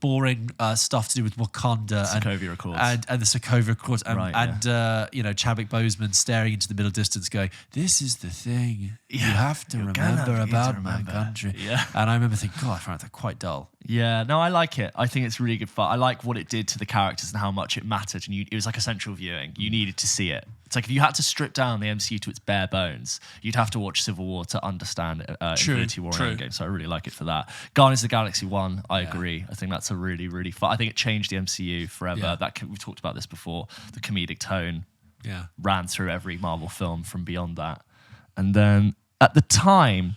boring stuff to do with Wakanda Sokovia Accords and the Sokovia Accords and Chadwick Boseman staring into the middle distance going, "This is the thing you have to remember about my country." Yeah. And I remember thinking, God, I found that quite dull. Yeah, no, I like it. I think it's really good fun. I like what it did to the characters and how much it mattered. And it was like essential viewing. You needed to see it. It's like if you had to strip down the MCU to its bare bones, you'd have to watch Civil War to understand Infinity War and Endgame. So I really like it for that. Guardians of the Galaxy 1, I agree. I think that's a really, really fun. I think it changed the MCU forever. Yeah. We've talked about this before. The comedic tone ran through every Marvel film from beyond that. And then at the time,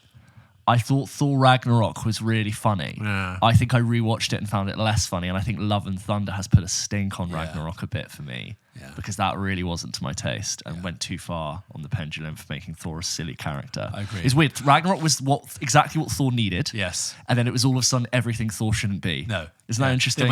I thought Thor Ragnarok was really funny. Yeah. I think I rewatched it and found it less funny, and I think Love and Thunder has put a stink on Ragnarok a bit for me. Yeah. Because that really wasn't to my taste and went too far on the pendulum for making Thor a silly character. I agree. It's weird. Ragnarok was exactly what Thor needed. Yes. And then it was all of a sudden everything Thor shouldn't be. No. Isn't that interesting?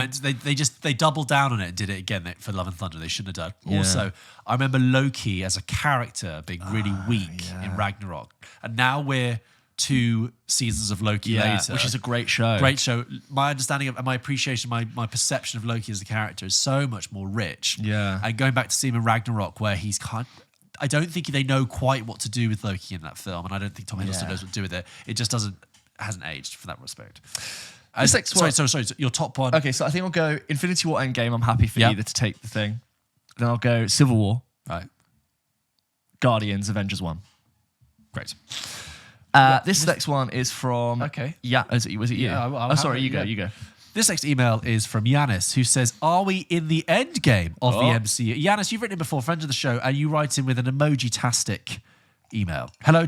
They doubled down on it and did it again for Love and Thunder. They shouldn't have done. Yeah. Also, I remember Loki as a character being really weak in Ragnarok. And now we're 2 seasons of Loki later. Which is a great show. Great show. My understanding of, and my appreciation, my perception of Loki as a character is so much more rich. Yeah. And going back to see him in Ragnarok, where he's I don't think they know quite what to do with Loki in that film, and I don't think Tom Hiddleston knows what to do with it. It just hasn't aged for that respect. Sorry. Your top one. Okay, so I think I'll go Infinity War Endgame. I'm happy for either to take the thing. Then I'll go Civil War. Right. Guardians, Avengers 1. Great. This next one is from... Okay. Yeah, was it you? Yeah, sorry, you go. This next email is from Yanis, who says, "Are we in the end game of the MCU?" Yanis, you've written it before, friend of the show, and you write in with an emoji-tastic email. Hello,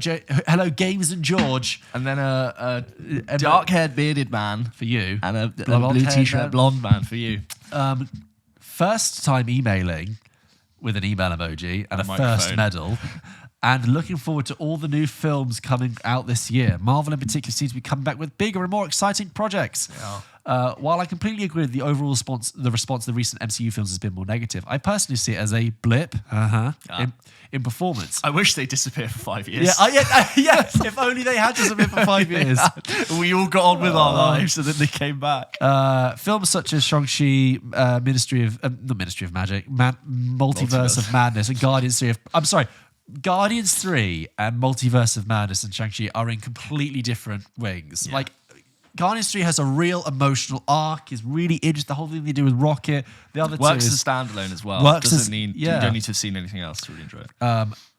Games and George. And then a dark-haired bearded man for you. And a blue t-shirt blonde man for you. First time emailing with an email emoji and a first medal. And looking forward to all the new films coming out this year. Marvel in particular seems to be coming back with bigger and more exciting projects. Yeah. While I completely agree with the overall response, the recent MCU films has been more negative, I personally see it as a blip in performance. I wish they disappeared for 5 years. Yes, if only they had disappeared for 5 years. We all got on with our lives and then they came back. Films such as Shang-Chi, Multiverse of Madness, and Guardians 3 Guardians 3 and Multiverse of Madness and Shang-Chi are in completely different wings. Yeah. Like, Guardians 3 has a real emotional arc, is really interesting. The whole thing they do with Rocket. The other works two as a standalone as well. You don't need to have seen anything else to really enjoy it.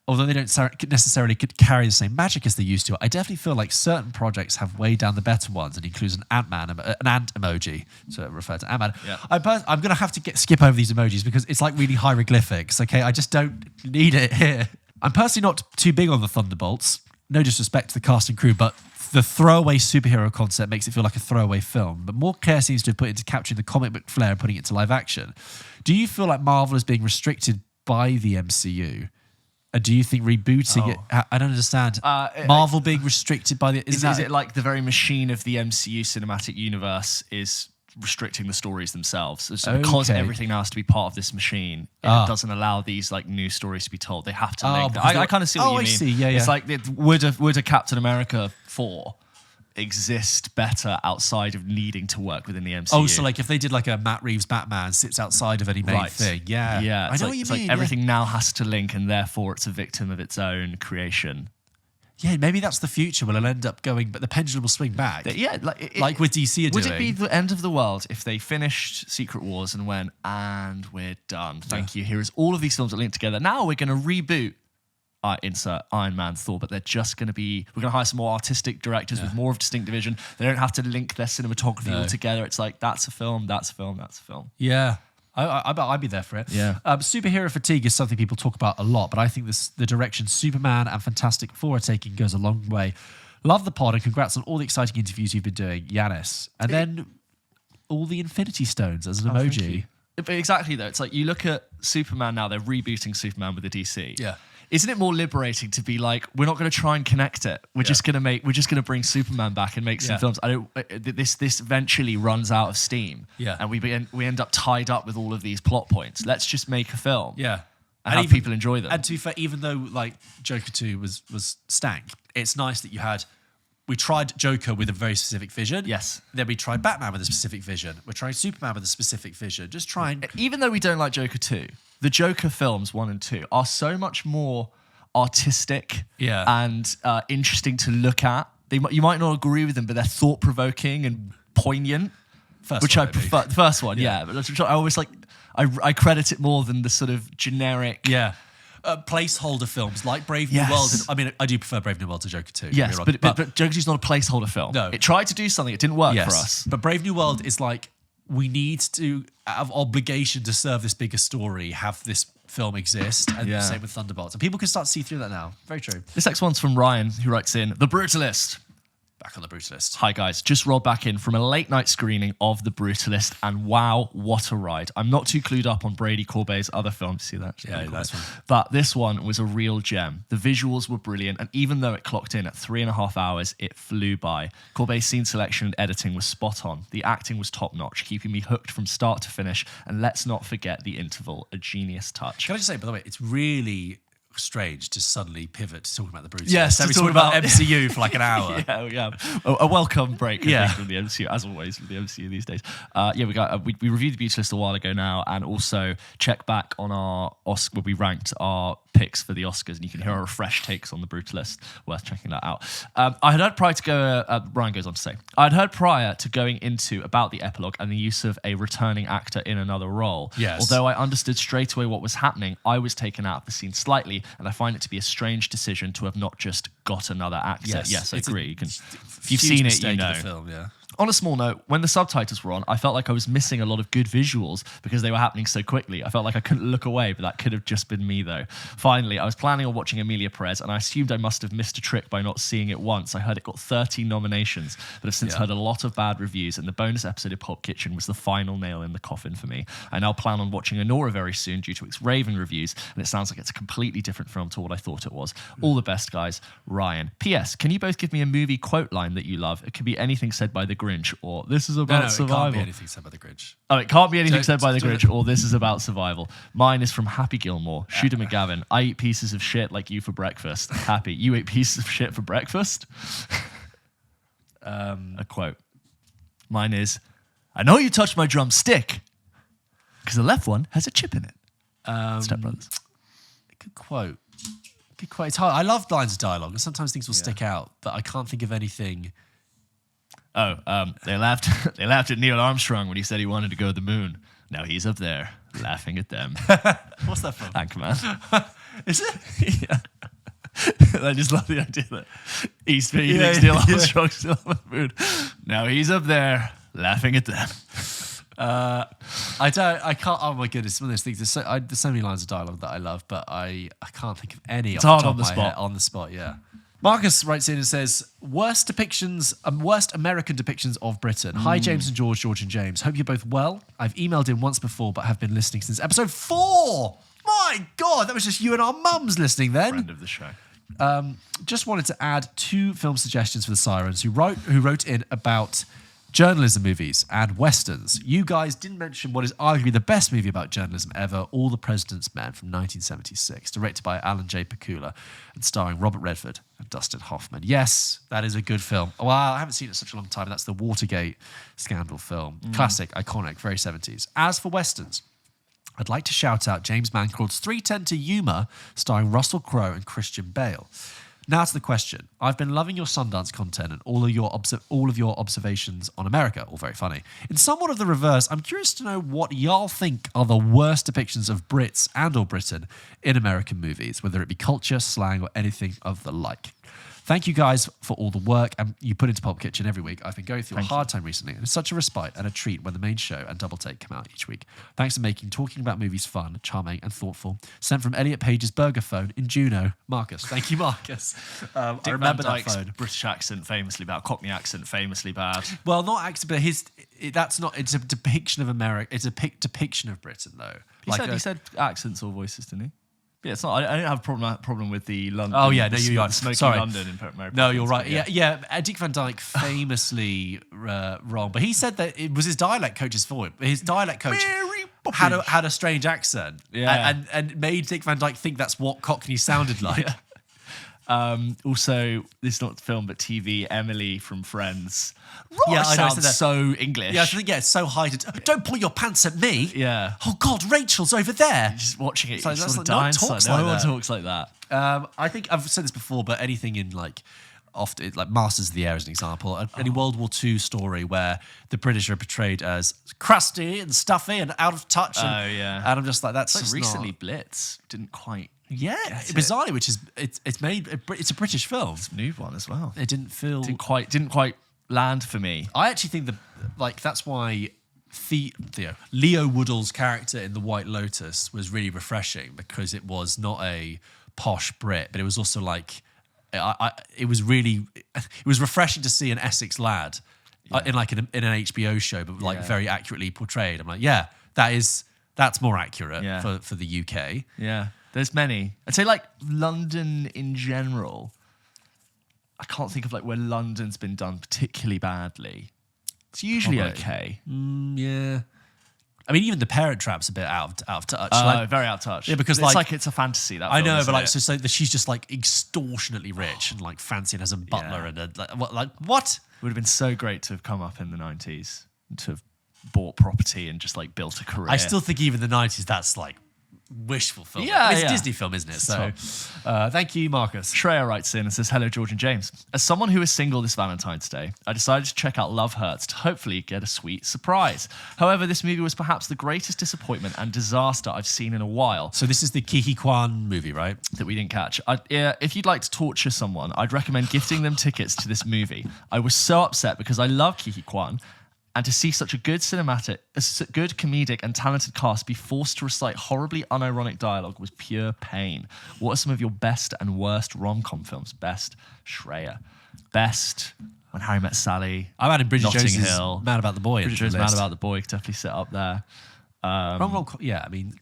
Although they don't necessarily carry the same magic as they used to, I definitely feel like certain projects have way down the better ones, and includes an ant emoji to refer to Ant-Man. Yeah. I'm going to have to skip over these emojis because it's like reading hieroglyphics, okay? I just don't need it here. I'm personally not too big on the Thunderbolts. No disrespect to the cast and crew, but the throwaway superhero concept makes it feel like a throwaway film. But more care seems to have put into capturing the comic book flair and putting it to live action. Do you feel like Marvel is being restricted by the MCU? Do you think rebooting it? I don't understand. Marvel being restricted by the... Is it like the very machine of the MCU cinematic universe is restricting the stories themselves? So because everything now has to be part of this machine, it doesn't allow these like new stories to be told. They have to link. I kind of see what you mean. I see. Yeah. It's like, would a Captain America 4 exist better outside of needing to work within the MCU? So like if they did like a Matt Reeves Batman sits outside of any main thing. Yeah. I know what you mean. Like everything now has to link, and therefore it's a victim of its own creation. Yeah, maybe that's the future. Well, it'll end up going, but the pendulum will swing back. Like with DC are doing. Would it be the end of the world if they finished Secret Wars and went, and we're done? Thank you. Here is all of these films that link together. Now we're going to reboot. Insert Iron Man, Thor, but they're just going to be... We're going to hire some more artistic directors with more of a distinct division. They don't have to link their cinematography all together. It's like, that's a film, that's a film, that's a film. Yeah. I'd be there for it. Yeah. Superhero fatigue is something people talk about a lot, but I think the direction Superman and Fantastic Four are taking goes a long way. Love the pod and congrats on all the exciting interviews you've been doing, Yanis. And then all the Infinity Stones as an emoji. But exactly, though. It's like you look at Superman now, they're rebooting Superman with the DC. Yeah. Isn't it more liberating to be like, we're not going to try and connect it. We're just going to bring Superman back and make some films. This eventually runs out of steam. Yeah. And we end up tied up with all of these plot points. Let's just make a film. Yeah. And have people enjoy them. And to be fair, even though like Joker 2 was stank, it's nice that we tried Joker with a very specific vision. Yes. Then we tried Batman with a specific vision. We're trying Superman with a specific vision. Just trying. Even though we don't like Joker 2, the Joker films 1 and 2 are so much more artistic and interesting to look at. You might not agree with them, but they're thought-provoking and poignant. Which I prefer. The first one, yeah. But I always I credit it more than the sort of generic... Yeah. Placeholder films like Brave New World. I mean, I do prefer Brave New World to Joker 2. Yes, but Joker 2 is not a placeholder film. No. It tried to do something. It didn't work for us. But Brave New World is like, we need to, out of obligation to serve this bigger story, have this film exist. And the same with Thunderbolts. And people can start to see through that now. Very true. This next one's from Ryan, who writes in, The Brutalist. Back on the Brutalist. Hi guys, just rolled back in from a late night screening of The Brutalist, and wow, what a ride. I'm not too clued up on Brady Courbet's other films, see that? Yeah, that's one. But this one was a real gem. The visuals were brilliant, and even though it clocked in at 3.5 hours, it flew by. Courbet's scene selection and editing was spot on. The acting was top notch, keeping me hooked from start to finish, and let's not forget the interval, a genius touch. Can I just say, by the way, it's really strange to suddenly pivot to talking about the Brutalist. Yes, so we to talk talk about about- MCU for like an hour. Yeah. A welcome break I Yeah. think, from the MCU, as always, with the MCU these days. We reviewed the Beauty List a while ago now, and also check back on our Oscar, where we ranked our picks for the Oscars, and you can hear our fresh takes on the Brutalist. Worth checking that out. I had heard prior to go, Ryan goes on to say, I had heard prior to going into about the epilogue and the use of a returning actor in another role. Yes. Although I understood straight away what was happening, I was taken out of the scene slightly, and I find it to be a strange decision to have not just got another actor. Yes, I agree. If you've seen it, you know. The film, yeah. On a small note, when the subtitles were on, I felt like I was missing a lot of good visuals because they were happening so quickly. I felt like I couldn't look away, but that could have just been me, though. Finally, I was planning on watching Emilia Perez, and I assumed I must have missed a trick by not seeing it once. I heard it got 13 nominations, but have since heard a lot of bad reviews, and the bonus episode of Pulp Kitchen was the final nail in the coffin for me. I now plan on watching Anora very soon due to its raving reviews, and it sounds like it's a completely different film to what I thought it was. All the best, guys. Ryan. P.S. Can you both give me a movie quote line that you love? It could be anything said by The Grinch, or this is about survival. It can't be anything said by the Grinch. Oh, it can't be anything said by The don't- Grinch, or this is about survival. Mine is from Happy Gilmore. Shooter McGavin. I eat pieces of shit like you for breakfast. Happy. You eat pieces of shit for breakfast? A quote. Mine is, I know you touched my drumstick because the left one has a chip in it. Step Brothers. Good quote. Good quote. It's hard. I love lines of dialogue, and sometimes things will stick out, but I can't think of anything. They laughed. They laughed at Neil Armstrong when he said he wanted to go to the moon. Now he's up there laughing at them. What's that from? Anchorman. Is it? Yeah. I just love the idea that he thinks Neil Armstrong's still on the moon. Now he's up there laughing at them. I can't. Oh my goodness, some of those things. There's so many lines of dialogue that I love, but I can't think of any. It's off hard the top on of the my spot. head. On the spot, yeah. Marcus writes in and says, worst American depictions of Britain. Hi, James and George and James. Hope you're both well. I've emailed in once before, but have been listening since episode 4. My God, that was just you and our mums listening then. Friend of the show. Just wanted to add 2 film suggestions for the Sirens who wrote in about journalism movies and westerns. You guys didn't mention what is arguably the best movie about journalism ever, All the President's Men from 1976, directed by Alan J. Pakula and starring Robert Redford and Dustin Hoffman. Yes, that is a good film. Wow, I haven't seen it in such a long time. That's the Watergate scandal film. Classic, iconic, very 70s. As for westerns, I'd like to shout out James Mangold's 3:10 to Yuma, starring Russell Crowe and Christian Bale. Now to the question. I've been loving your Sundance content and all of your observations on America, all very funny. In somewhat of the reverse, I'm curious to know what y'all think are the worst depictions of Brits and or Britain in American movies, whether it be culture, slang, or anything of the like. Thank you guys for all the work you put into Pulp Kitchen every week. I've been going through a hard time recently, and it's such a respite and a treat when the main show and Double Take come out each week. Thanks for making talking about movies fun, charming, and thoughtful. Sent from Elliot Page's burger phone in Juneau. Marcus. Thank you, Marcus. I Dick remember Van that Dyke's phone. British accent famously bad, Cockney accent famously bad. Well, not accent, but that's not. It's a depiction of America. It's a depiction of Britain, though. He said accents or voices, didn't he? Yeah, it's not. I don't have a problem with the London. Oh yeah, no, you're right. Smoking Sorry. London in America. No, you're right. Yeah. Dick Van Dyke famously wrong, but he said that it was his dialect coach's fault. His dialect coach had a strange accent, and made Dick Van Dyke think that's what Cockney sounded like. Also, this is not film but TV. Emily from Friends. Yeah, I know, sounds so English. Yeah, I think it's so high. Don't pull your pants at me. Yeah. Oh God, Rachel's over there. Just watching it, It's like, you that's sort of like- no one die talks inside. like No one that. talks like that. I think I've said this before, but anything in often like Masters of the Air as an example, any World War II story where the British are portrayed as crusty and stuffy and out of touch. And I'm just like, that's just recently not... Blitz didn't quite. Yeah, bizarrely, which is it's a British film. It's a new one as well. It didn't feel Didn't quite land for me. I actually think that's why Leo Woodall's character in The White Lotus was really refreshing, because it was not a posh Brit, but it was also like it was refreshing to see an Essex lad in like in an HBO show, but like very accurately portrayed. I'm like, that's more accurate for the UK. Yeah, there's many. I'd say like London in general. I can't think of like where London's been done particularly badly. It's usually okay. Yeah. I mean, even The Parent Trap's a bit out of touch. Very out of touch. Yeah, because it's like it's a fantasy. That I film, know, but like, it? so she's just like extortionately rich and like fancy and has a butler and what? It would have been so great to have come up in the 90s to have bought property and just like built a career. I still think even the 90s, that's like wishful film. Yeah, it's a Disney film, isn't it? So, thank you, Marcus. Shreya writes in and says, "Hello, George and James. As someone who is single this Valentine's Day, I decided to check out Love Hurts to hopefully get a sweet surprise. However, this movie was perhaps the greatest disappointment and disaster I've seen in a while." So this is the Kiki Kwan movie, right? That we didn't catch. If you'd like to torture someone, I'd recommend gifting them tickets to this movie. I was so upset because I love Kiki Kwan, and to see such a good comedic and talented cast be forced to recite horribly unironic dialogue was pure pain. What are some of your best and worst rom-com films? Best, Shreya. Best, When Harry Met Sally. I'm adding Bridget Notting Jones' Hill. Mad About the Boy. Bridget Jones' Mad About the Boy could definitely sit up there. Yeah, I mean,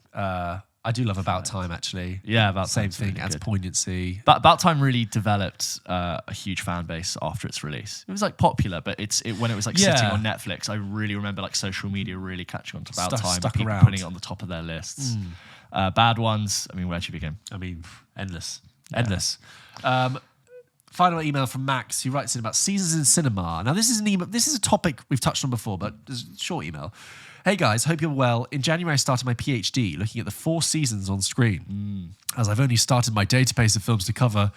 I do love About Time, actually. Yeah, About Same Time's thing, really adds good. poignancy. But About Time really developed a huge fan base after its release. It was like popular, but when it was like sitting on Netflix, I really remember like social media really catching on to About Time, stuck people around. putting it on the top of their lists. Bad ones, I mean, where'd you begin? I mean, endless. Final email from Max, who writes in about seasons in cinema. Now, this is a topic we've touched on before, but it's a short email. Hey guys, hope you're well. In January, I started my PhD looking at the 4 seasons on screen. As I've only started my database of films to cover,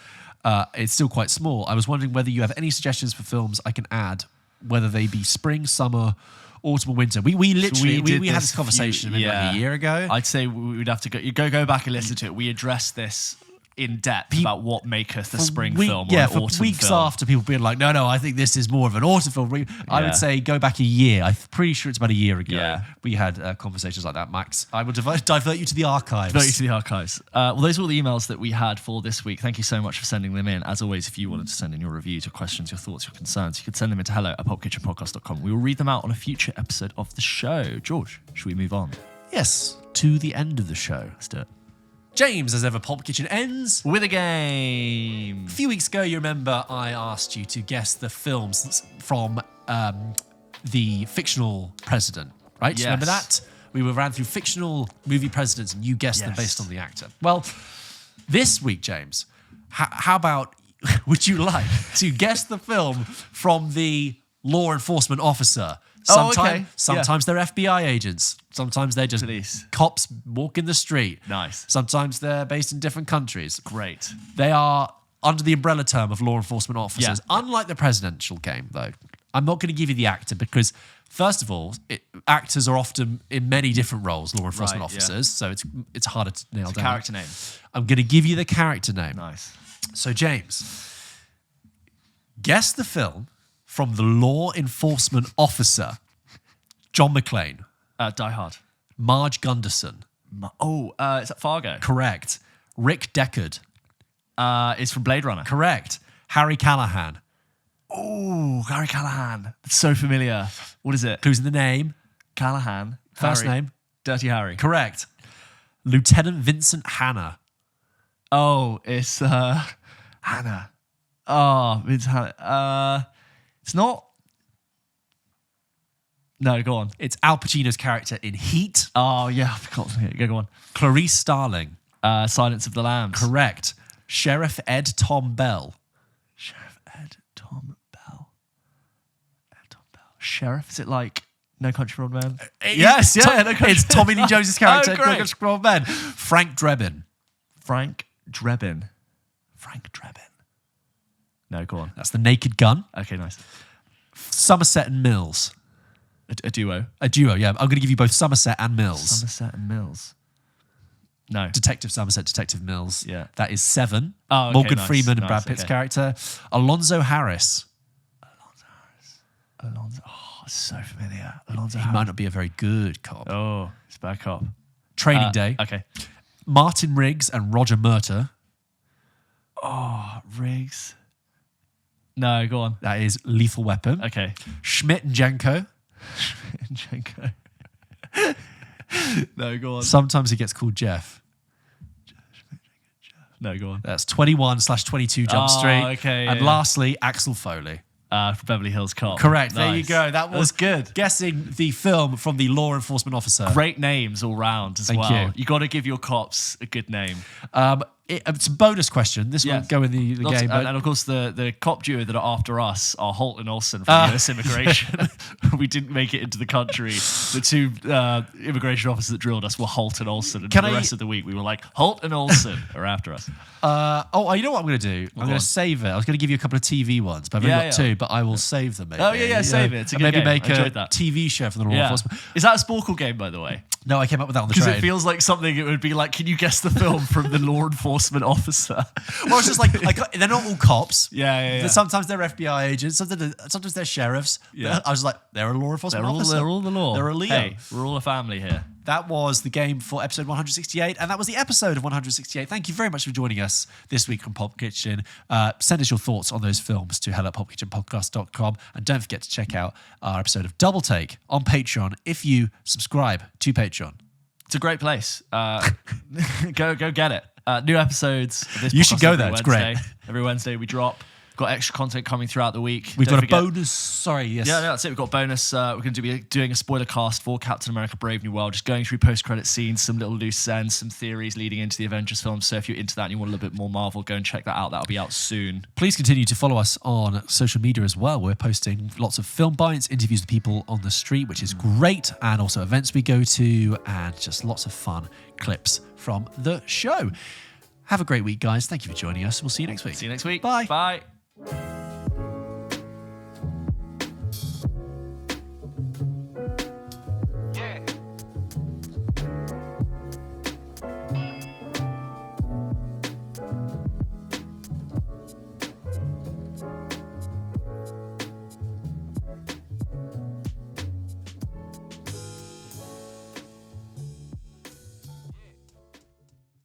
it's still quite small. I was wondering whether you have any suggestions for films I can add, whether they be spring, summer, autumn or winter. We had this conversation like a year ago. I'd say we'd have to go back and listen to it. We addressed this in depth about what maketh a spring film or an autumn film. Weeks after people being like, no, I think this is more of an autumn film. I would say go back a year. I'm pretty sure it's about a year ago. We had conversations like that, Max. I will divert you to the archives. Well, those are all the emails that we had for this week. Thank you so much for sending them in. As always, if you wanted to send in your reviews, your questions, your thoughts, your concerns, you could send them into hello@pulpkitchenpodcast.com. We will read them out on a future episode of the show. George, should we move on? Yes, to the end of the show. Let's do it. James, as ever, Pulp Kitchen ends with a game. A few weeks ago, you remember I asked you to guess the films from the fictional president, right? Yes. Remember that? We ran through fictional movie presidents and you guessed them based on the actor. Well, this week, James, how about, would you like to guess the film from the law enforcement officer? Sometimes they're FBI agents. Sometimes they're just police. Cops walking the street. Nice. Sometimes they're based in different countries. Great. They are under the umbrella term of law enforcement officers. Yeah. Unlike the presidential game, though, I'm not going to give you the actor because, first of all, actors are often in many different roles, law enforcement officers, so it's harder to nail down. Character name. I'm going to give you the character name. Nice. So, James, guess the film from the law enforcement officer, John McClane. Die Hard. Marge Gunderson. Is that Fargo? Correct. Rick Deckard. It's from Blade Runner. Correct. Harry Callahan. Oh, Harry Callahan. It's so familiar. What is it? Clues in the name. Callahan. First Harry. name. Dirty Harry. Correct. Lieutenant Vincent Hanna. Oh, it's Hannah. Oh, it's Hannah. It's not. No, go on. It's Al Pacino's character in Heat. Oh, yeah, I forgot. Go on. Clarice Starling. Silence of the Lambs. Correct. Sheriff Ed Tom Bell. Sheriff Ed Tom Bell. Sheriff? Is it like No Country for Old Men? Yes, yeah. It's Tommy Lee Jones' character. Oh, great. No Country for Old Men. Frank Drebin. Frank Drebin. No, go on. That's The Naked Gun. Okay, nice. Somerset and Mills. A duo. A duo, yeah. I'm going to give you both Somerset and Mills. Somerset and Mills. No. Detective Somerset, Detective Mills. Yeah. That is Seven. Oh, okay, Morgan nice, Freeman and nice, Brad Pitt's okay. character. Alonzo Harris. Alonzo. Oh, so familiar. Alonzo He Harris. might not be a very good cop. Oh, it's a bad cop. Training Day. Okay. Martin Riggs and Roger Murtaugh. Riggs. No, go on. That is Lethal Weapon. Okay. Schmidt and Jenko. Jenko. No, go on. Sometimes he gets called Jeff. No, go on. That's 21/22 Jump Street. Okay. And lastly, Axel Foley. For Beverly Hills Cop. Correct. Nice. There you go. That was good. Guessing the film from the law enforcement officer. Great names all round as Thank well. you. Got to give your cops a good name. It's a bonus question. This won't go in the game. But And of course, the cop duo that are after us are Holt and Olsen from US Immigration. We didn't make it into the country. The two immigration officers that drilled us were Holt and Olsen. And for the rest of the week, we were like, Holt and Olsen are after us. you know what I'm going to do? I'm going to save it. I was going to give you a couple of TV ones, but I've only got two, but I will save them. Maybe. Oh, yeah, save it. It's a good maybe game. make I a enjoyed that. TV show for the law enforcement. Is that a Sporkle game, by the way? No, I came up with that on the train. Because it feels like something it would be like, can you guess the film from the law enforcement officer? Well, it's just like they're not all cops. Yeah. Sometimes they're FBI agents. Sometimes they're sheriffs. Yeah. I was like, they're a law enforcement officer. They're all the law. They're a Leo. Hey, we're all a family here. That was the game for episode 168, and that was the episode of 168. Thank you very much for joining us this week on Pulp Kitchen. Send us your thoughts on those films to hello@pulpkitchenpodcast.com, and don't forget to check out our episode of Double Take on Patreon if you subscribe to Patreon. It's a great place. Go get it. New episodes of this You should podcast go every there. It's Wednesday. great. Every Wednesday we drop. Got extra content coming throughout the week. We've Don't got a forget- bonus. Sorry, yes. Yeah, that's it. We've got a bonus. We're going to be doing a spoiler cast for Captain America Brave New World, just going through post-credit scenes, some little loose ends, some theories leading into the Avengers film. So if you're into that and you want a little bit more Marvel, go and check that out. That'll be out soon. Please continue to follow us on social media as well. We're posting lots of film bites, interviews with people on the street, which is great, and also events we go to, and just lots of fun clips from the show. Have a great week, guys. Thank you for joining us. We'll see you next week. See you next week. Bye. Bye.